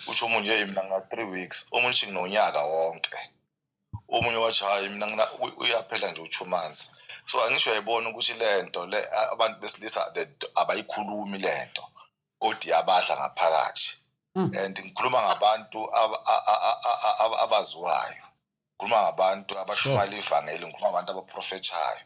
Uthi omunye hey mina ngina 3 weeks omunye nginonyaka wonke. Omunye wathi hayi mina uyaphela nje u2 months. So angisho yayibona ukuthi lento le abantu besilisa abayikhulumi lento kodwa abadla ngaphakathi. And ngikhuluma ngabantu abaziwayo. Ngikhuluma ngabantu abashumayela ivangeli, ngikhuluma ngabantu abaprofethayo.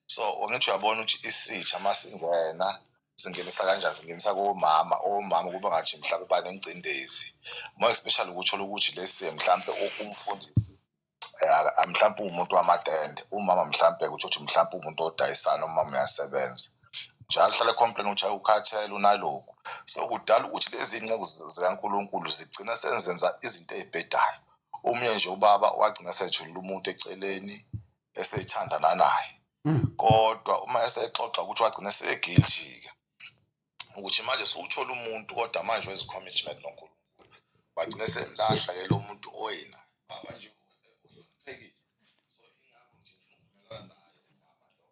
So ngithi uyabona ukuthi isitsha masingena singenisa kanjani singenisa komama kuba ngathi mhlawumbe banengcindezi more especially ukuthola ukuthi lesi mhlawumbe umfundisi mhlawumbe umuntu wamatende umama mhlawumbe ukuthi mhlawumbe umuntu odayisana umama uyasebenza njalo hlale complain ukuthi ukhathele unaloko so kudala ukuthi lezi inceke zikaNkuluNkulu zigcina senzenza izinto ezibhedayo omunye nje ubaba wagcina sethulula umuntu eceleni eseyithandana naye kodwa uma esexoxa ukuthi wagcina seguilty ukuthi manje sewuthola umuntu kodwa manje wezicommitment noNkulunkulu wagcina semlahla lo muntu oyena baba nje uyophekile so ingakho nje uvumelana naye umama lo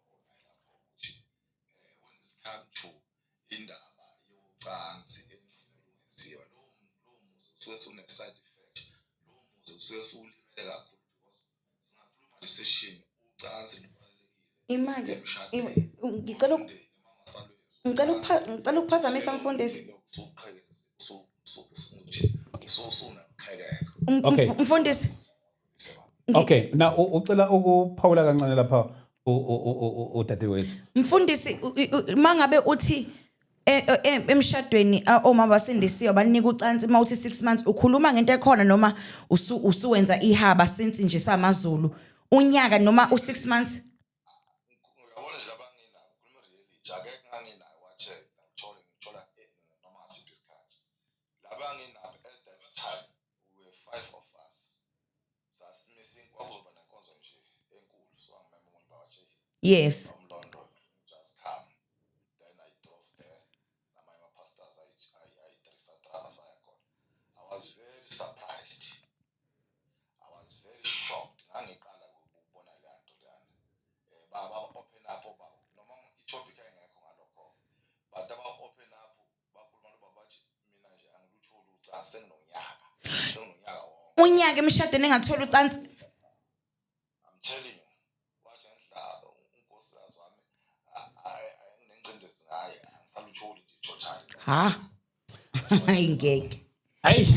ukuthi when it comes to indaba yocansi enziwa lo muzi usuke sune side effect lo muzi usuke sulimele kakhulu because singakhuluma le session ucansi Imake ngicela ukuphazamisa mfundisi. Okay. Mfundisi. Okay, now ucela ukuphawula kancane lapha udadewethu. Mfundisi mangabe uthi emshadweni omama basindisiwe banika ucansi mawuthi 6 months ukhuluma ngento ekhona noma usuwenza ihaba since nje samaZulu unyaka noma u6 months. Yes. Just come. Then I drove there. My pastors, I was very surprised. I was very shocked. Baba open up noma itopic engekho ngalokho. But aba open up bakhuluma babathi mina nje angiluthola ucansi senginonyaka. Senginonyaka wonke. Unyaka emshadweni engathola ucansi. I'm telling you. Ha. Hayi ngeke. Hayi.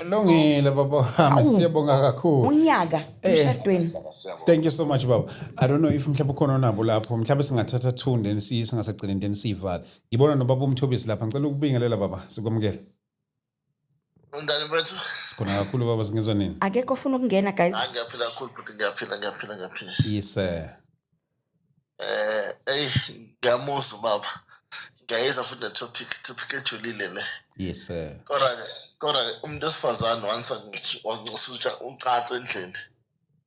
Lungile baba wami siyabonga kakhulu. Unyaka emshadweni. Thank you so much baba. I don't know if mhlawumbe ukhona nabo lapho mhlawumbe singathatha 2 then singasagcina then sivale. Ngibona nobaba uMthobisi lapha ngicela ukubingelela baba sikwamukela. Undani bethu Sikhona kakhulu baba singezwe nini? Akekho ufuna ukungena guys. ngiyaphila kakhulu futhi ngiyaphila Yes sir. Ngiyamuzwa baba ngiyayizwa futhi topic ejulile le Yes sir. kodwa umuntu osifazane once wanxusutsha ucansi endlini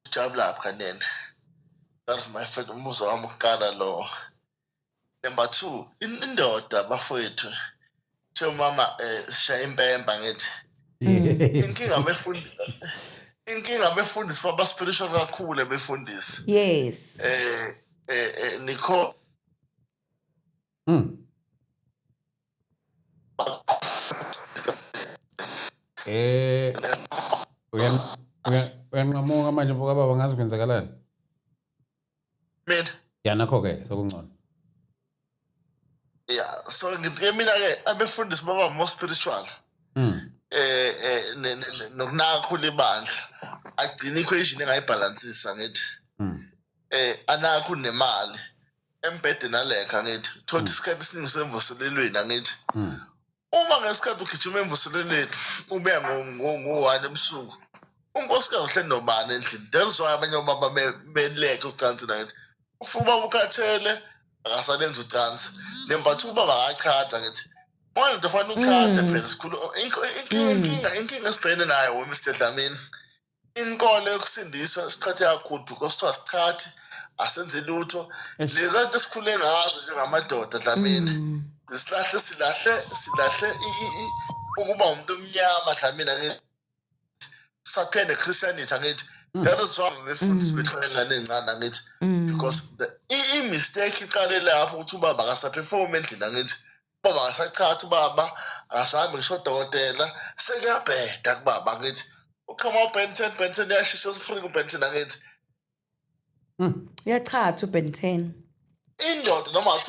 ujabula kanene. That's my friend umuzwa wami ukukala lo. Number 2 indoda bafowethu Cho mama shaya impemba ngithi inkinga befundisi baba spiritual kakhulu befundisi Yes. Nikho uyanqamuka manje mfoka baba ngazi kwenzakalani? mina Nakho ke sokungcono. yeah so ngithi mina ke abefundisi baba more spiritual nokunaka kakhulu ibandla agcina equation engayibalansisa ngithi anakho nemali embhedeni nalekha ngithi thothi isikhathi esiningi semvuselelweni ngithi uma ngesikhathi ugijima emvuselelweni ubuya ngo-1 ebusuku unkosikazi uhleli nobani endlini that's why abanye obaba beleke ucansi ngithi ufuba ukhathele akasalenza ucansi number 2 ubaba akachata ngithi manje ndofana uchathe phela sikhulu inkinga esibhekene nayo Mr Dlamini inkolo yokusindiswa siqhathe kakhulu because to asichathi asenze lutho leza esikhule ngazo njengamadoda Dlamini silahle ukuba umuntu omnyama Dlamini ngithi saphende Christianity ngithi that is why befundisi betholengane encane ngithi because the mistake iqale lapho ukuthi ubaba akasaperform endlini ngithi baba akasachatha ubaba akasahambe ngisho dokotela sekuyabheda kubaba ngithi ukhama uBenten yashisa sifrika uBenten ngithi Uyachatha uBenten. indoda noma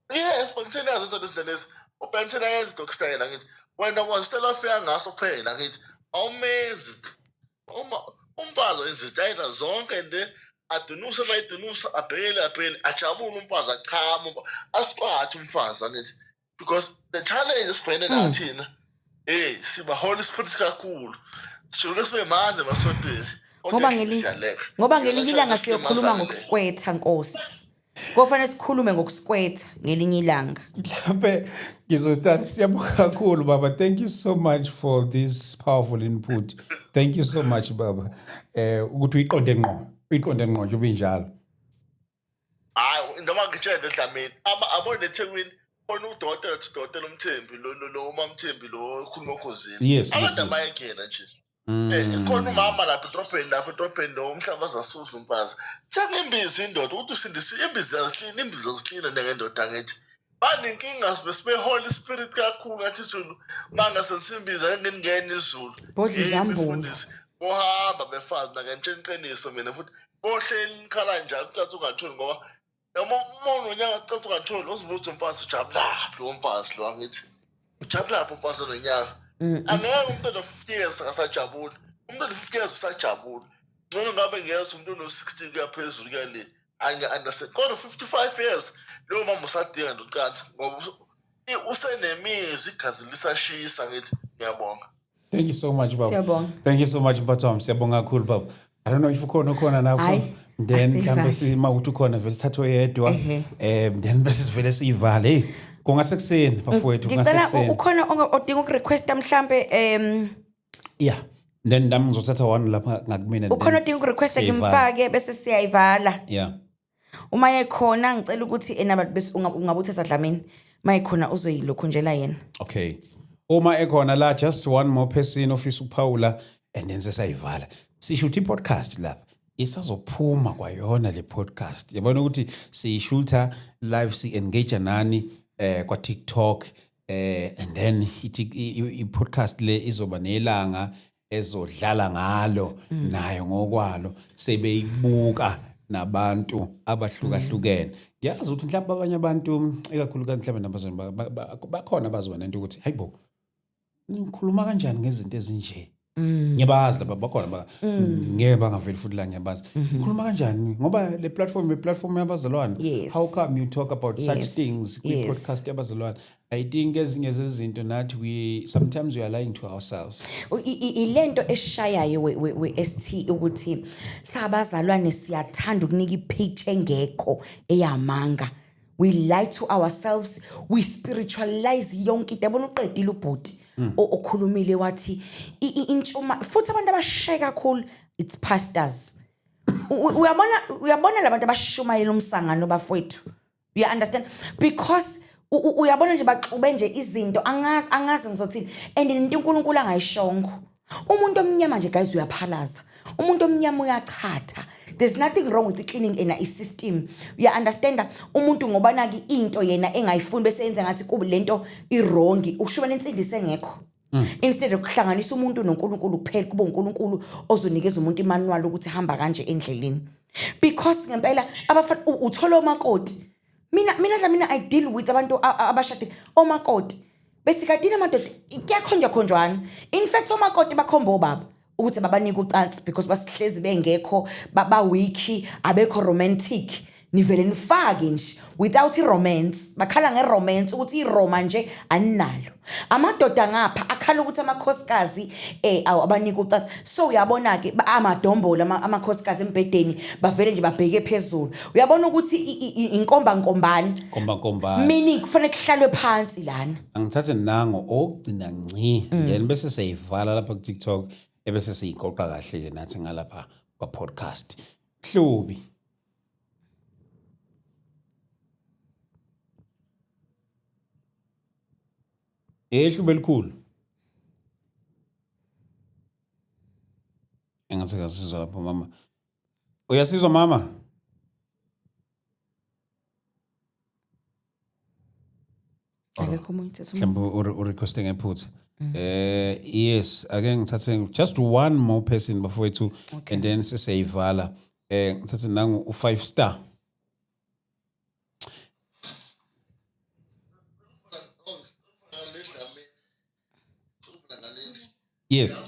yes Benten yazenza lezinto lezi uBenten ayenza dokstyle ngithi wena wazitela afika ngaso kuphela ngithi awumezi uma umfazi wenza izitayela zonke nje adunusa mayidunusa abhele ajabule umfazi achama asiqhathe umfazi ngithi because the challenge esibhekene nathina siba Holy Spirit kakhulu sijule sibe manje masontweni ngoba ngelinye ilanga siyokhuluma ngokusikwetha Nkosi. Kufanele sikhulume ngokusikwetha ngelinye ilanga. Mhlawumbe ngizothanda siyabonga kakhulu baba. Thank you so much for this powerful input. Thank you so much baba. Ukuthi uyiqonde ngqo nje ubinjalo. Hayi noma ngitshela Dlamini abone eThekwini khona udokotela uMthembi lo uMamthembi lo ukhuluma okhosini. Abantu abayekela nje. Khona umama lapha edrobheni lo umhlaba zasusa umfazi. Thanga imbizi indoda ukuthi usindisi imbizi yaziklina nengendoda ngithi. Banenkinga sibe Holy Spirit kakhulu ngathi izulu manga sensimbiza ngengene izulu. Bodli zambulo. Bohamba befazi nakentsheni iqiniso mina futhi bohleli ikhala njalo ucathi ungatholi ngoba umuntu onyaka ucathi ungatholi uzibuza umfazi ujabulaphi umfazi lo ngithi ujabulaphi umfazi nonyaka angeke umuntu of 50 years akasajabula umuntu of 50 years usajabula ngcono ngabe ngiyeza umuntu no 60 kuyaphezulu kuyale understand kodwa 55 years lo mama usadinga ndocathi ngoba usenemizi igazi lisashisa ngithi ngiyabonga. Thank you so much baba. Siyabonga. Thank you so much mphathwami siyabonga kakhulu baba. I don't know if ukhona lapho then mhlawumbe sima ukuthi ukhona vele thathwe yedwa then bese sivele sivale kungase kuseni bafowethu kungase kuseni. Ngicela ukhona odinga ukurequesta mhlambe yeah then nami ngizothatha one lapha ngakumina. Ukhona odinga ukurequesta ngimfake bese siyayivala. Yeah. Uma yekhona ngicela ukuthi enabantu bese ungabuthi Dlamini mayikhona uzoyilokho njela yena. Okay. Uma ekhona la just one more person ofisa ukuphawula and then sesayivala. Sisho ukuthi podcast lapha isazophuma kwayona le podcast. Yabona ukuthi siyishutha live si engage nani kwa TikTok and then i podcast le izoba nelanga ezodlala ngalo nayo ngokwalo sebeyibuka nabantu abahlukahlukene. Ngiyazi ukuthi mhlawumbe abanye abantu ekakhulukazi mhlawumbe nabazona bakhona abazona into ukuthi hayibo Ngikhuluma kanjani ngezinto ezinje? Ngiyabazi laba bakhona ngeke bangaveli futhi la ngiyabazi. Ngikhuluma kanjani ngoba le platform yabazalwane. Yes. How come you talk about such Yes. things kwi podcast yabazalwane? I think ezinye zezinto nathi sometimes we are lying to ourselves. Ilento eshayayo we ST ukuthi sabazalwane siyathanda ukunika ipicture engekho eyamanga. We lie to ourselves, we spiritualize yonke into. Yabona uqedile ubhuti okhulumile wathi intshuma futhi abantu abashaya kakhulu it's pastors. Uyabona labantu abashumayela umsangano bafowethu. You understand? Because uyabona nje baxube nje izinto angazi ngizothini and into uNkulunkulu angayishongo. Umuntu omnyama nje guys uyaphalaza. Umuntu omnyama uyachatha. There's nothing wrong with cleaning in a system. You understand? Umuntu ngoba naki into yena engayifuni bese yenza ngathi kuba lento iwrong. Ushubana insindise engekho. Instead ukuhlanganisa umuntu noNkulunkulu kuphela kuba uNkulunkulu ozonikeza umuntu imanual ukuthi hamba kanje endleleni. Because ngempela abafana uthola omakoti. Mina I deal with abantu abashade omakoti. Bese kadina amadoda kuyakhonjwana. In fact omakoti bakhomba obaba ukuthi babanika ucansi because basihlezi bengekho baba weak abekho romantic. Nivele nifake nje without romance bakhala ngeromance ukuthi iroma nje aninalo amadoda ngapha akhala ukuthi amakhosikazi abanika ucansi so uyabona ke amadombola amakhosikazi embedeni bavele nje babheke phezulu uyabona ukuthi inkomba nkombani meaning kufanele kuhlalwe phansi lana angithathe nango ogcina ngci then bese siyivala lapha ku TikTok ebese siyiqoqa kahle ke nathi ngalapha kwa podcast Hlubi Ehlubo elikhulu. Engathi kasizwa lapho mama. Uyasizwa mama? Akekho umuntu Mhlawumbe urequesting ephutha. Yes, ake ngithathe just one more person before to and then siseyivala. Ngithathe nangu u5 star. Yes.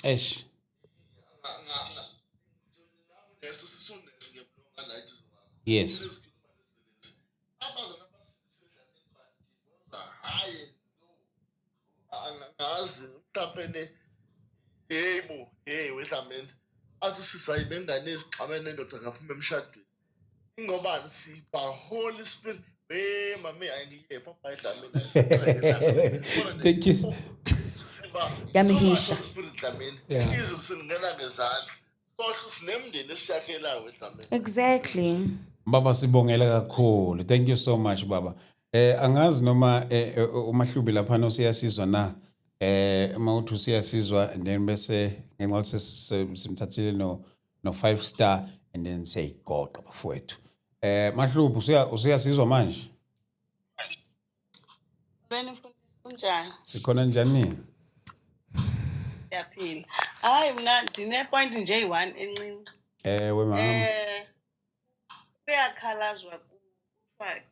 Esh. Yes. Angazi mhlawumbe hey wehlameni athi sisayibengane ezixabene nendoda ngaphuma emshadweni ingobani siba Holy Spirit mami angiye papa edlamini Thank you. Yamihisha Spirit dlamini izwe singena ngezandla sohlo sinemndeni esiyakhelayo edlamini exactly Baba sibongela kakhulu. Thank you so much baba. Angazi noma uMahlubi lapha no siyasizwa na. Mawuthi siyasizwa and then bese ngenxa simthathile no 5 star and then say goqa bafowethu. Mahlubi usiyasizwa manje? Wena kunjani? Sikhona njani? Yaphila. Hayi mina ndine point nje eyi1 encinci. We mama. Kuyakhalazwa kufa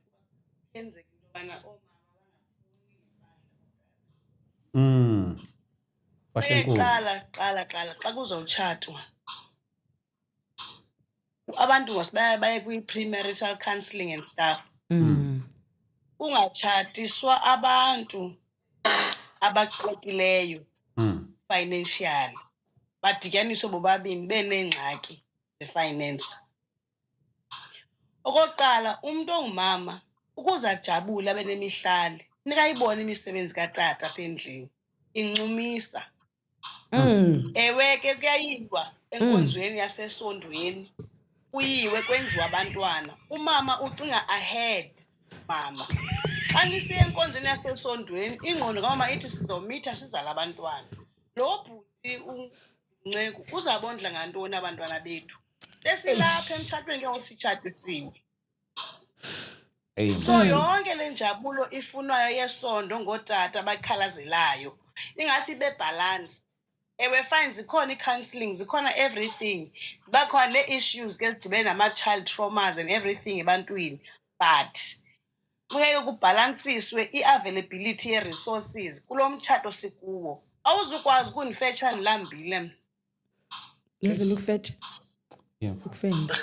yenzeka into bana Basenkulu. Qala xa kuzowuchatwa. Abantu baye kwi-premarital counselling and stuff. Ungachatiswa abantu abaxokileyo financial. Badityaniswa bobabini benengxaki ze-finance. Okokuqala umuntu ongumama ukuze ajabule abenemihlali nikayibona imisebenzi katata apha endlini incumisa. Ewe ke kuyayiwa enkonzweni yasesondweni kuyiwe kwenziwa abantwana umama ucinga ahead mama xa nisiya enkonzweni yasesondweni ingqondo kamama ithi sizomitha sizala abantwana lo bhuti uNceku uzabondla ngantoni abantwana bethu Lesilapha emtshatweni ke usitshatisiwe. So yonke le njabulo ifunwayo yesondo ngotata abakhalazelayo ingasi bebalance. Ewe fine zikhona i-counselling, zikhona everything. Bakhona ne-issues ke ezidibene nama-child traumas and everything ebantwini. But kuye kubhalansiswe i-availability ye-resources kulo mtshato sikuwo. Awuzukwazi ukunifetsha nilambile. Yazi lokufetha. Yeah. Ukufenda.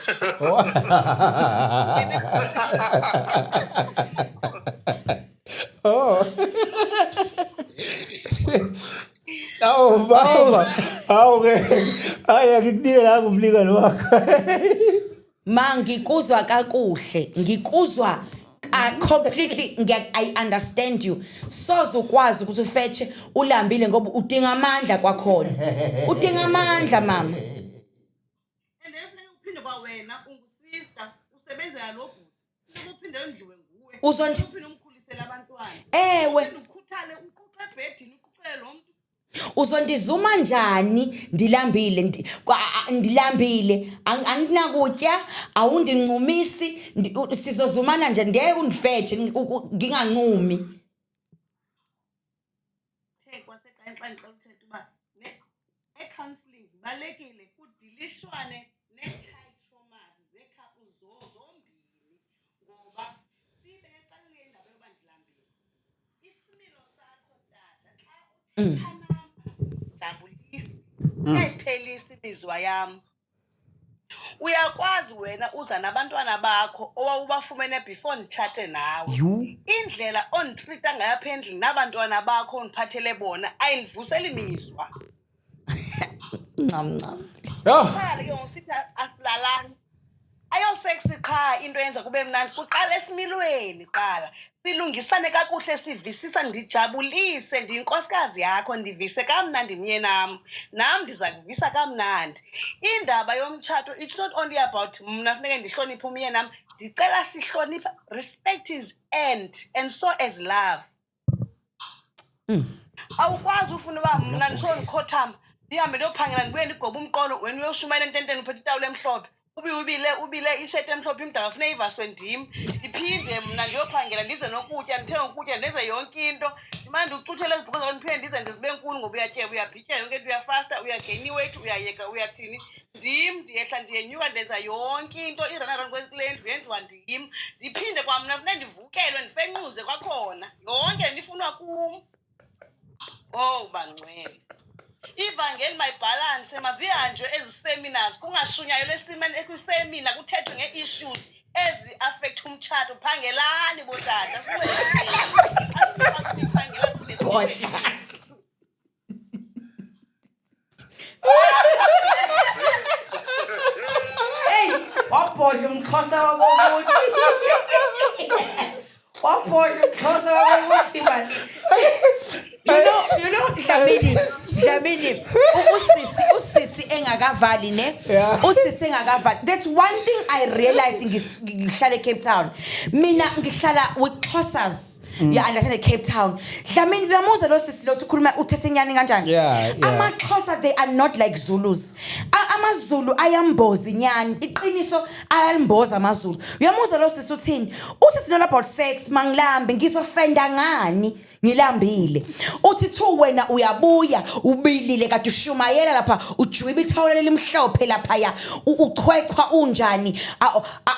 Awu baba, awuke. Aya ngikunika la kumlingani wakho. Ngikuzwa kakuhle, ngikuzwa completely I understand you. Soze ukwazi ukuthi ufethe ulambile ngoba udinga amandla kwakhona. Udinga amandla mama. And then uphinde kwawena ungusista usebenzela lo bhuti. Uphinde endliwe nguwe. Uphinde umkhulisela abantwana. Ewe. Ukhuthale uquqa ebhedini uquqele lo muntu. Uzondizuma njani ndilambile anginakutya awundincumisi sizozumana nje ngeke undifethe ngingancumi Kwaseqayenxa uthetha uba ne-counselling zibalekile kudilishwane ne-child traumas zekhapu zombili ngoba sibe ecaleni indaba yoba ndilambile isimilo sakho tata xa uthetha jabulisi ayiphelisi imizwa yami uyakwazi wena uza nabantwana bakho owawubafumene before nditshate nawe indlela onditreata ngayo apha endlini nabantwana bakho ondiphathele bona ayindivuseli imizwa ncam qala ke ngosithi asilalani ayoseksi qha into yenza kube mnandi kuqala esimilweni qala silungisane kakuhle sivisisa ndijabulise ndiyinkosikazi yakho ndivise kamnandi mnyenam nam ndiza kuvisa kamnandi indaba yomtshato it's not only about mna funeke ndihloniphe umyenam ndicela sihlonipha respect is and so as love awukwazi ufuna uba mna ndisondikhothama ndihambe ndiyophangela ndibuye ndigoba umqolo wena uyoshumayela ententeni uphethe itawula emhlophe ubile isheti emhlophe imdaka funeka ivaswe ndim ndiphinde mna ndiyophangela ndize nokutya ndithenge ukutya ndenze yonke into ndimane ndiucuthele ezibhuku zakho ndiphinde ndize ndizibe nkulu ngoba uyatyeba uyabhitya yonke into uyafasta uyagain weight uyayeka uyathini ndim ndiyehla ndiyenyuka ndenza yonke into iranaron kule ndlu yenziwa ndim ndiphinde kwamna funeka ndivukelwe ndifenquze kwakhona yonke ndifunwa kum bangcwele ivangeli mayibalance mazihanjwe ezi-seminars kungashunyayo lesimeni ekwisemina kuthethwe nge-issues ezi-affect umtshato phangelani botata hey wabhodla umxhosa wakokuthi wabhodla umxhosa wakokuthi man you know Dlamini usisi engakavali ne usisi engakavali that's one thing I realized ngihlala Cape Town mina ngihlala with Xhosas you understand Cape Town Dlamini uyamuza lo sisi lo ukhuluma uthethe inyani kanjani amaXhosa they are not like Zulus amaZulu ayamboza inyani iqiniso ayalimboza amaZulu uyamuza lo sisi uthini uthi it's not about sex mangilambe ngizofenda ngani ngilambile uthi thu wena uyabuya ubilile kade ushumayela lapha ujwiba ithawula lelimhlophe lapha ya uchweqwa unjani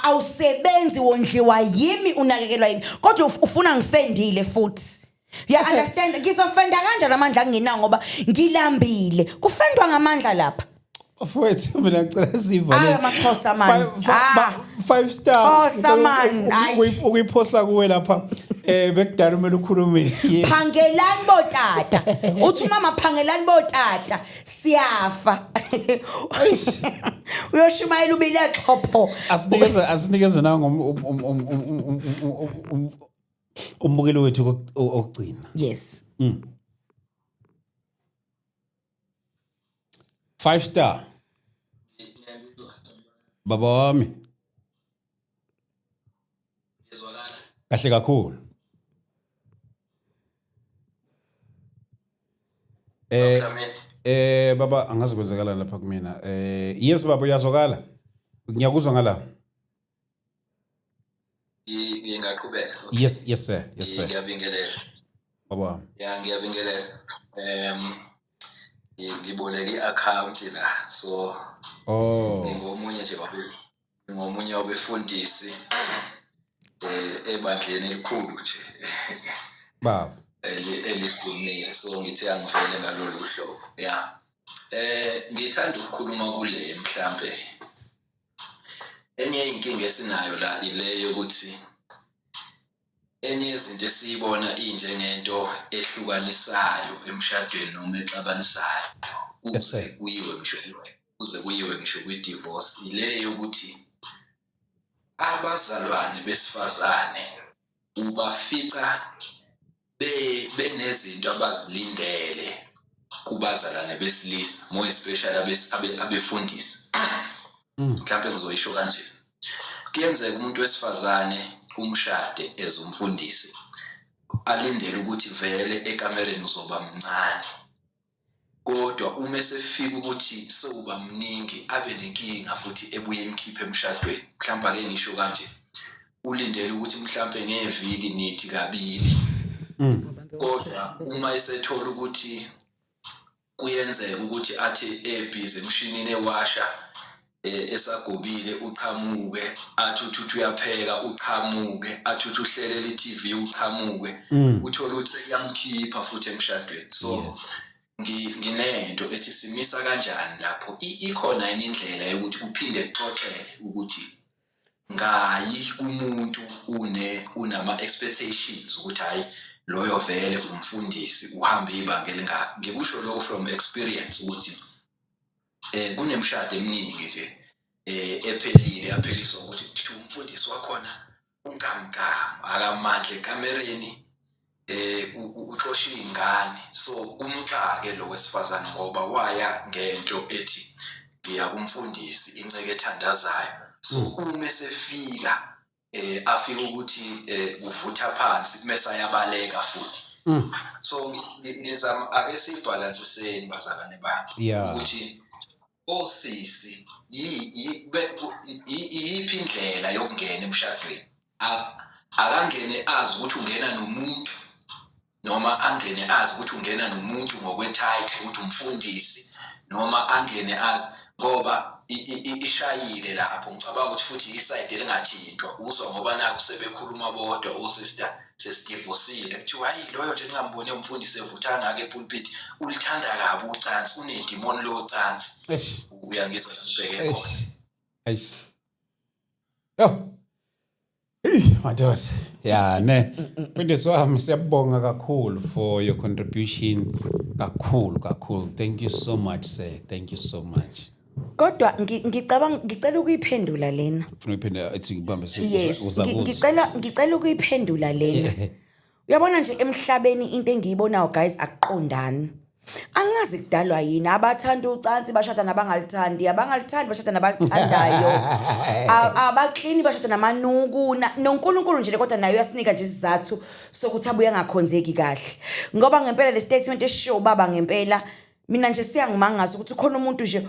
awusebenzi wondliwa yimi unakekelwa yimi kodwa ufuna ngifendile futhi ya understand ngizofenda kanjani amandla anginawo ngoba ngilambile kufendwa ngamandla lapha Mfowethu mina ngicela siva le amaXhosa man 5 star Xhosa man ukuyiphosa kuwe lapha bekudala kumele ukhulume phangelani botata uthi mama phangelani botata siyafa uyoshumayela ubile xhopho asinikeze na umbukelo wethu okugcina yes 5 star baba wami kahle kakhulu baba angazi kwenzekala lapha kumina yes baba uyazwakala ngiyakuzwa ngala ngingaqhubeka okay. Yes sir. Ngiyabingelela. Baba. Yeah, ngiyabingelela. Ngiboleka i-account la. So ngomunye wabefundisi ebandleni elikhulu nje. Baba. Elidumile. So ngithe angivele ngalolu hlobo. Yeah. Ngithanda ukukhuluma kule mhlambe. Enye inkinga esinayo la ile yokuthi enye izinto esiyibona injengento ehlukanisayo emshadweni noma exabanisayo. Uze kuyiwe ngisho kwi-divorce ile yokuthi abazalwane besifazane ubafica benezinto abazilindele kubazalwane besilisa, more especially abefundisi. Mhlawumbe ngizoyisho kanje. Kuyenzeka umuntu wesifazane umshade ezumfundisi alindele ukuthi vele ekamereni uzoba mncane. Kodwa uma esefika ukuthi sekuba mningi abe nenkinga futhi ebuye imkhiphe emshadweni. Mhlawumbe ake ngisho kanje. Ulindele ukuthi mhlawumbe ngeviki nithi kabili. Kodwa uma esethola ukuthi kuyenzeka ukuthi athi ebhizi emshinini ewasha esagobile uqhamuke, athi uthi uyapheka uqhamuke, athi uthi uhlelela i-TV uqhamuke, uthola ukuthi kuyamkhipha futhi emshadweni. So nginento ethi simisa kanjani lapho. Ikhona indlela yokuthi kuphinde kuxoxeke ukuthi ngayi umuntu unama expectations ukuthi hayi loyo vele umfundisi uhambe ibanga elingaka. Ngikusho lokho from experience ukuthi kunemshado eminingi nje yapheliswa ukuthi umfundisi wakhona unkamkam akamandla ekamereni uxosha ingane. So umxake lo wesifazane ngoba waya ngento ethi ngiya kumfundisi inceke ethandazayo. So uma esefika afika ukuthi uvutha phansi mase ayabaleka futhi. So ngizama ake sibalansiseni bazalwane bami ukuthi osisi iyiphi indlela yokungena emshadweni. Akangene azi ukuthi ungena nomuntu noma angene azi ukuthi ungena nomuntu ngokwetitle ukuthi umfundisi noma angene azi ngoba ishayile lapho. Ngicabanga ukuthi futhi iside elingathintwa uzwa ngoba naku sebekhuluma bodwa osister sesidivosile kuthiwa hayi loyo nje ngingambone umfundisi evuthanga ke pulpit ulithanda kabi ucansi unedimoni lo cansi. Uyangizwa ngibheke khona. Yo. Madoda. Yeah, mfundisi wami siyabonga kakhulu for your contribution. Kakhulu. Thank you so much sir. Thank you so much. Kodwa ngicela ukuyiphendula lena. Ufuna ukuphendula ethi ngibambe ngicela ukuyiphendula lena. Uyabona nje emhlabeni into engiyibonayo guys akuqondani. Angazi kudalwa yini abathanda ucansi bashada nabangalithandi, abangalithandi bashada nabalithandayo. Abaclean bashada namanuku noNkulunkulu nje kodwa nayo uyasinika nje isizathu sokuthi abuye angakhonzeki kahle. Ngoba ngempela le statement eshow baba ngempela mina nje siyangimangaza ukuthi khona umuntu nje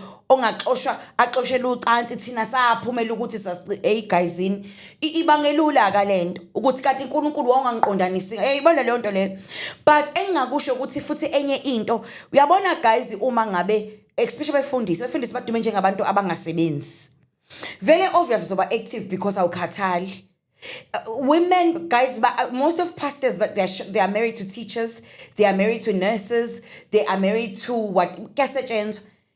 axoshela ucansi thina saphumela ukuthi hey guysini ibangelula ka lento ukuthi kanti uNkulunkulu wangangiqondanisi ibona le nto le. But engingakusho ukuthi futhi enye into uyabona guys uma ngabe especially abefundisi badume njengabantu abangasebenzi very obvious zoba active because awukhathali. Women, guys, but most of pastors, but they are married to teachers, they are married to nurses, they are married to what?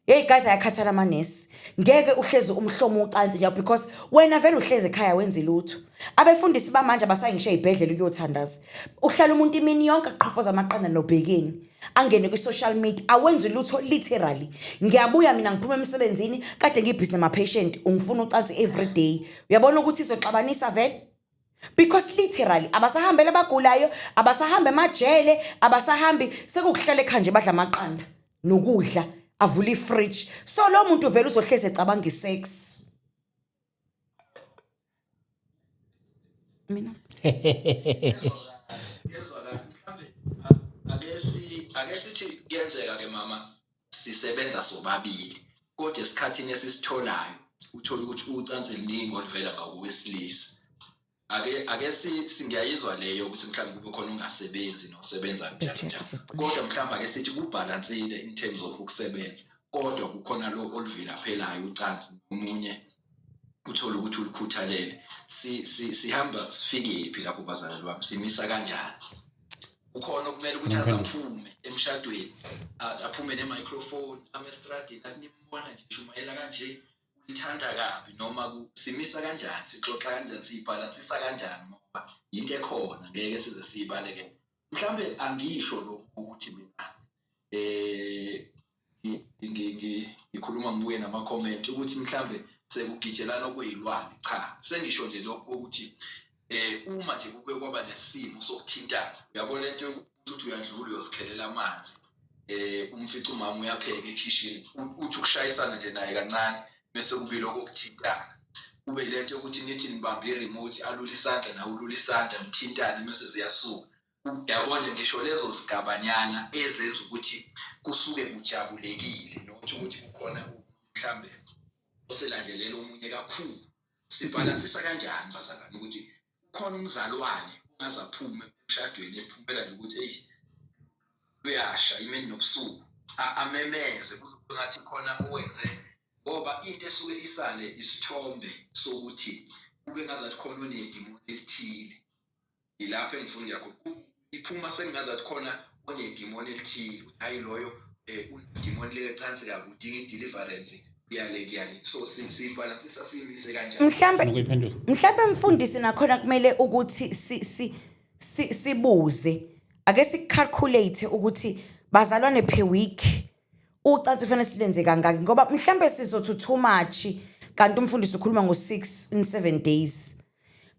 Hey guys, ayakhathala amanesi. Ngeke uhleze umhlomo ucansi nje because wena vele uhleze ekhaya wenza lutho. Abefundisi bamanje abasayingishe ibhedlela ukuyothandaza. Uhlala umuntu imini yonke aqhofoza amaqanda nobhekeni. Angene ku social media awenze lutho literally. Ngiyabuya mina ngiphuma emsebenzini kade ngibhizi nama patient ungifuna ucansi every day. Uyabona ukuthi izoxabanisa vele? Because literally abasahambela abagulayo, abasahambe emajele, abasahambi sekuhlala ekhaya nje badla amaqanda nokudla. Avula ifridge. So lo muntu vele uzohleze ecabanga isex. Mina. Ake sithi kuyenzeka ke mama sisebenza sobabili. Kodwa esikhathini esisitholayo uthola ukuthi ucansi eliningi oluvela ngakuwesilisa. ake singiyayizwa leyo ukuthi mhlawumbe kube khona ungasebenzi nosebenza njalo. Kodwa mhlawumbe ake sithi kubalansile in terms of ukusebenza. Kodwa kukhona lo olivila phelayo ucansi nomunye uthola ukuthi ulikhuthalele. Sihamba sifike phi lapho bazalwane bami? Simisa kanjani? Ukhona kumele ukuthi azaphume emshadweni, aphume ne-microphone, estradini, nimbona nje shumayela kanje, ulithanda kabi noma simisa kanjani, sixoxa kanjani, siyibhalansisa kanjani ngoba into ekhona ngeke size siyibaleke. Mhlambe angisho lokho ukuthi mina ngikhuluma ngibuye nama-comment ukuthi mhlambe sekugijelana okuyilwane. Cha, sengisho nje lokho ukuthi uma nje kuke kwaba nesimo sokuthintana, uyabona lento ukuthi uyadlula uyosikhelela amanzi, umfica umama uyapheka ekishini, uthi ukushayisana nje naye kancane bese kubilo kokuthintana. Kube lento ukuthi nithi nibambe i-remote, alula isandla nawe ulula isandla, nithintane bese ziyasuka. Uyabona nje ngisho lezo zigabanyana ezenza ukuthi kusuke kujabulekile, nokuthi ukuthi kukhona mhlambe oselandelela omunye kakhulu. Sibhalansisa kanjani bazalwane ukuthi khona umzalwane ungazaphume emshadweni ephumela nje ukuthi uyasha imini nobusuku amemeze kuzobe ngathi khona owenze, ngoba into esuke isale isithombe sokuthi kube ngazathi khona onedimoni elithile. Ilapho engifunda yakho iphuma sengazathi khona onedimoni elithile, hayi loyo udimoni lecansi kabi udinga i-deliverance kuyale. So sibhalansisa simise kanjani? Mhlambe mfundisi nakhona kumele ukuthi sibuze, ake sicalculate ukuthi bazalwane per week ucansi fanele silenze kangaki, ngoba mhlambe sizothi too much kanti umfundisi ukhuluma ngo6 in 7 days.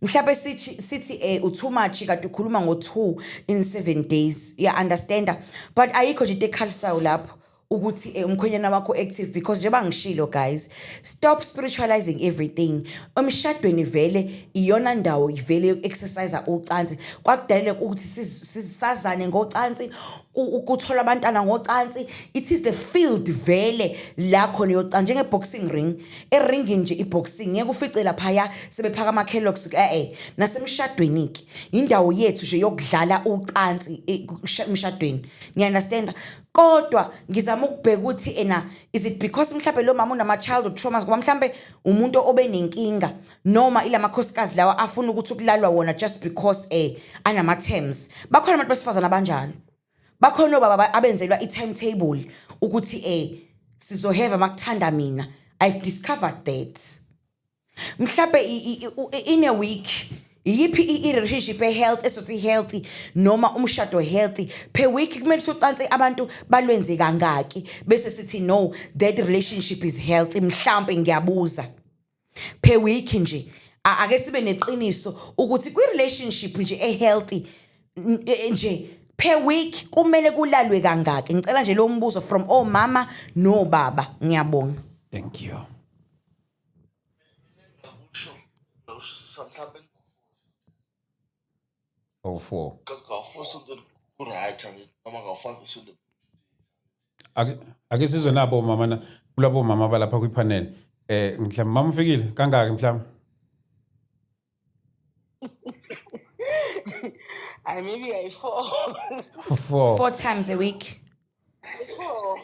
Mhlambe sithi too much kanti ukhuluma ngo2 in 7 days. You understand? But ayikho nje into ekhalisayo lapho ukuthi umkhwenyana wakho active, because njengoba ngishilo guys, stop spiritualizing everything. Umshadweni vele iyona ndawo ivele exercise ucansi. Kwakudalele ukuthi sisazane ngocansi, ukuthola abantwana ngocansi. It is the field vele la khona yocansi, njenge boxing ring. Ering nje iboxing ngeke ufice lapha sebephaka ama Kellogg's. Nasemshadweni ke indawo yethu nje yokudlala ucansi emshadweni. Niya understand? Kodwa ngizama ukubheka ukuthi is it because mhlambe lo mama unama childhood traumas, ngoba mhlambe umuntu obe nenkinga noma ilamakhosikazi lawa afuna ukuthi ukulalwa wona just because anama terms. Bakhona abantu besifazana abanjalo, bakhona obaba abenzelwa i-timetable ukuthi sizohave makuthanda mina. I've discovered that mhlambe in a week yipi i-relationship healthy healthy noma umshado healthy per week kumele ucansi abantu balwenze kangaki bese sithi no, that relationship is healthy. Mhlambe ngiyabuza per week nje ake sibe neqiniso ukuthi kwi relationship nje healthy nje per week kumele kulalwe kangaki. Ngicela nje lo mbuzo from omama no baba. Ngiyabonga. Thank you. Oh, 4. Ake sizwe nabo mama kulabo mama balapha kwipanel. Mhlawumbe mama ufikile kangaki mhlawumbe? Maybe I 4. 4 times a week. 4.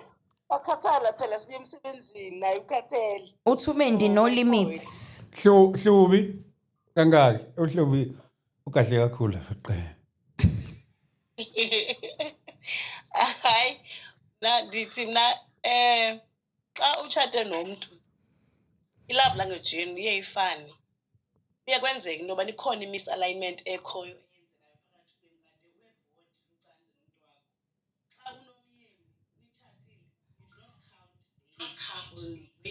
Bakhathala phela sibuye emsebenzini naye ukhathele. Uthumendi no limits. Hlubi kangaki? Uhlubi ukahle kakhulu afaqe. Hayi ndithi mna xa utshate nomuntu i-love language yenu iyayifani. Kuyakwenzeka noba nikhona i-misalignment ekhoyo eyenzekayo phakathi kwenu kade uwebhodi ucansi nomntu wakho. Xa unomyeni nitshatile, you don't count when to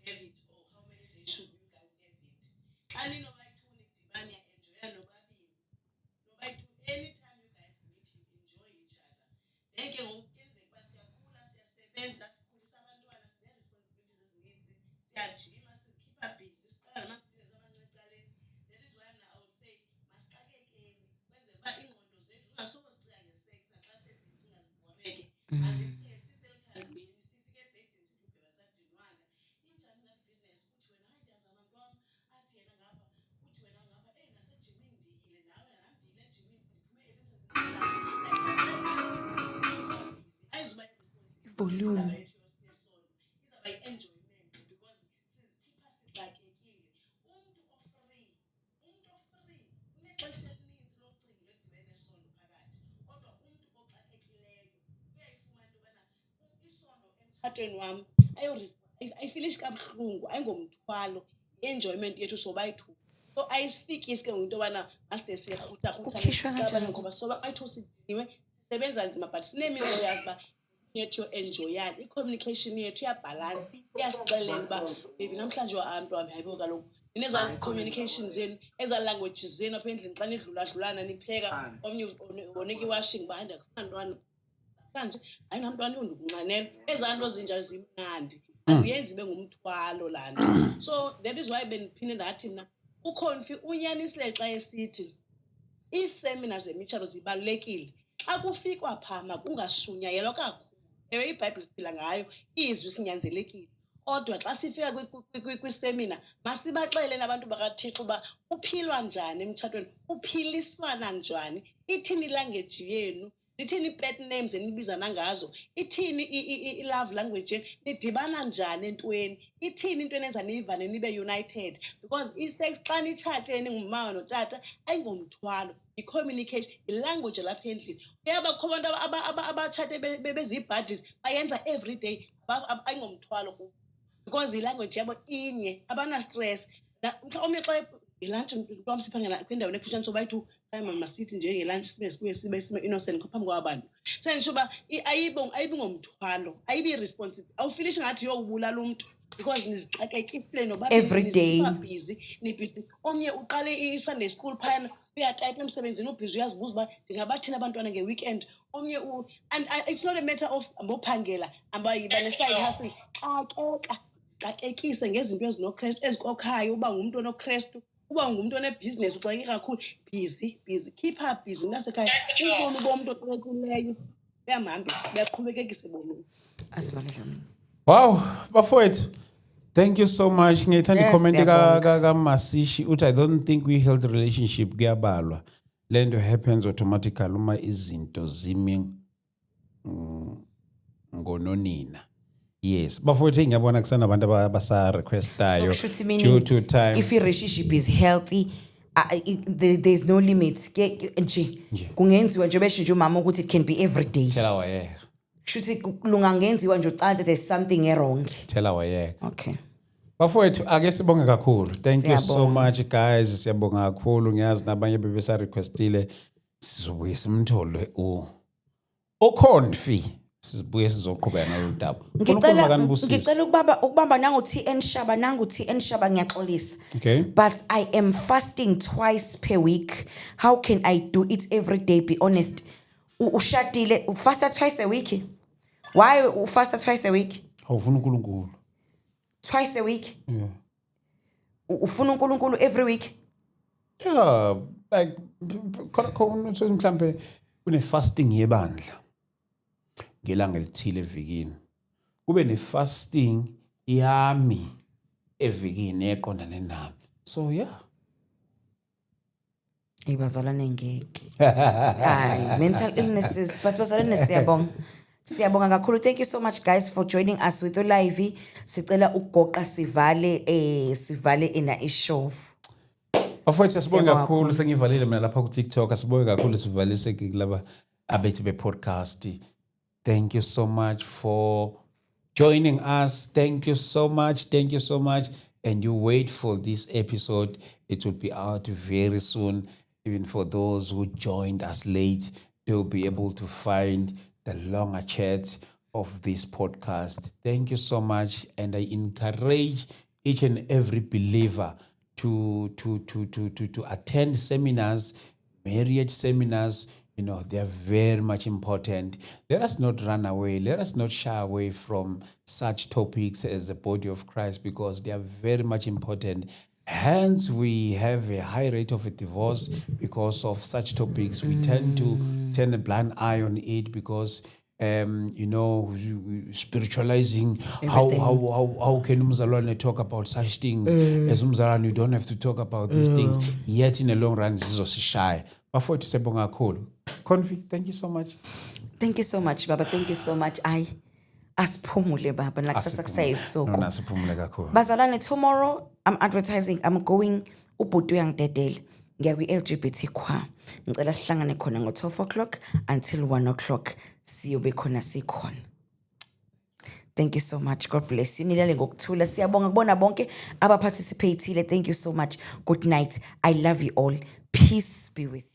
have it or how many days should you guys have it. Xa ninobayi-2 nidibane enjoya nobabini. Nobayi-2 anytime you guys meet you enjoy each other. Then ke ngoku kuyenzeka uba siyakhula, siyasebenza, sikhulisa abantwana, sine-responsibilities ezininzi, siyajima, sizikhipha busy, siqala namabhizinesi amancinci ecaleni. That is why mna I would say masixakekeni kwenzela uba iingqondo zethu zingasoloko zicinga ngesex naxa sezicinga zibhoreke. Mazicinge siseluthandweni, sifike ebhedini sithi ubhebatsadinwanga. Injani ngabhizinesi uthi wena hayi ndiyazama mntwam, athi yena ngapha uthi wena volume. emtshatweni wami ayifilishi kabuhlungu ayingomthwalo i-enjoyment yethu sobayi-2 so ayisifikisi ke into yobana maside Ukhishwa kanjani? ngoba sobayi-2 sidiniwe sisebenza nzima but sinemimoya yazi uba yethu yo-enjoyana i-communication yethu iyabhalansa iyasixelela uba baby namhlanje wa-amt wami hayibo kaloku ninezaa communication zenu ezaa languages zenu apha endlini xa nidlula-dlulana nipheka omnye unika i-washing uba andakufuna ntwana kanje hayi namntwana undikunxanela ezaa nto zinja zimnandi aziyenzi ibe ngumthwalo laa nto so that is why bendiphinde ndathi mna uConfi unyanisile xa esithi iisemina zemitshato zibalulekile xa kufikwa phaa makungashunyayelwa kakhulu ewe ibhayibhile siphila ngayo izwi sinyanzelekile kodwa xa sifika kwisemina masibaxelele nabantu bakaThixo uba uphilwa njani emtshatweni uphiliswana njani ithini ilanguage yenu zithini i-pet names enibizana ngazo ithini i-love language yenu nidibana njani entweni ithini into enenza niyivane nibe united because i-sex xa nitshate ningumama notata ayingomthwalo yi-communication yilanguage lapha endlini uyaba kukho abantu abatshate bezii-buddies bayenza every day ayingomthwalo kubo because ilanguage yabo inye abana-stress omnye xa ngelantshi mntwam siphangela kwindaweni ekufutshane sobayi-2 hayi masithi nje ngelantshi sibe innocent phambi kwabantu senditsho uba ayibi ngomthwalo ayibi responsible awufilishi ngathi yowubulala umntu because nizixakekisile nobabusy nibhizi omnye uqale i-Sunday school phayana uyatayipa emsebenzini ubhizi uyazibuza uba ndingabathini abantwana nge-weekend omnye and it's not a matter of bophangela baneside hustle xakekise ngezinto ezinokrestu ezikokhayo uba ngumntu onokrestu uba ngumntu onebhizinesi uxakeke kakhulu busy keep up busy nasekhaya ubomi bomntu oxakekileyo uyamhambi uyaqhubekekisa ebomini Asivalele mina. Wow, bafowethu. Thank you so much. Ngiyithanda Yes, i-comment siyabonga. ka Masishi uthi I don't think we held relationship kuyabalwa. Lento happens automatically uma izinto zimi ngononina. Yes, bafowethu ngiyabona kusana abantu abasa So requestayo kusho ukuthi due meaning to time. if your relationship is healthy there's no limit nje kungenziwa nje besho nje umama ukuthi it can be every day Tell our yeah. shuthi lungangenziwa nje ucanze there's something wrong. Tell our yeah. Okay. Bafowethu ake sibonge kakhulu. Thank you so Siyabonga. much guys. Siyabonga kakhulu. Ngiyazi nabanye bebesa requestile sizobuye simthole uConfi. Sibuye sizoqhubeka nalolu Ngicela ukubamba nangu TN Shaba ngiyaxolisa. Okay. But I am fasting twice per week. How can I do it every day? Be honest. Ushadile ufasta twice a week. Why ufasta twice a week? Awufuna uNkulunkulu. Twice a week. Yeah. Ufuna uNkulunkulu every week. Yeah, like khona mhlambe kune fasting yebandla. Ngelanga elithile evikini. Kube ne fasting yami evikini eqondane nami. So yeah. Ibazalane ngeke. Ay, mental illnesses but bazalane siyabonga kakhulu. Thank you so much guys for joining us with live. Sicela ugoqa sivale ina ishow. Bafowethu asibonge Siyabonga kakhulu kakhulu. sengivalile mina lapha ku TikTok asibonge kakhulu sivalise kulaba abethi be podcast. Thank you so much for joining us. Thank you so much. And you wait for this episode. It will be out very soon. Even for those who joined us late, they'll be able to find the longer chat of this podcast. Thank you so much. And I encourage each and every believer to attend seminars, marriage seminars. You know, they are very much important. Let us not run away. Let us not shy away from such topics as the body of Christ because they are very much important. Hence, we have a high rate of a divorce because of such topics. We tend to turn a blind eye on it because, spiritualizing how can umzalwane talk about such things? As umzalwane, you don't have to talk about these things. Yet in the long run, this is shy. Bafowethu siyabonga kakhulu. Confi, thank you so much. Thank you so much, Baba. Thank you so much. asiphumule baba nakusasa kusayibusuku. Nona siphumule kakhulu. Bazalwane, tomorrow I'm advertising, I'm going ubhuti uyangidedele. Ngiya kwi-LGBT kwa. Ngicela sihlangane khona ngo-12 o'clock until 1 o'clock. Siyobe khona sikhona. Thank you so much. God bless you. Nilale ngokuthula. Siyabonga kubona bonke abaparticipateile. Thank you so much. Good night. I love you all. Peace be with you.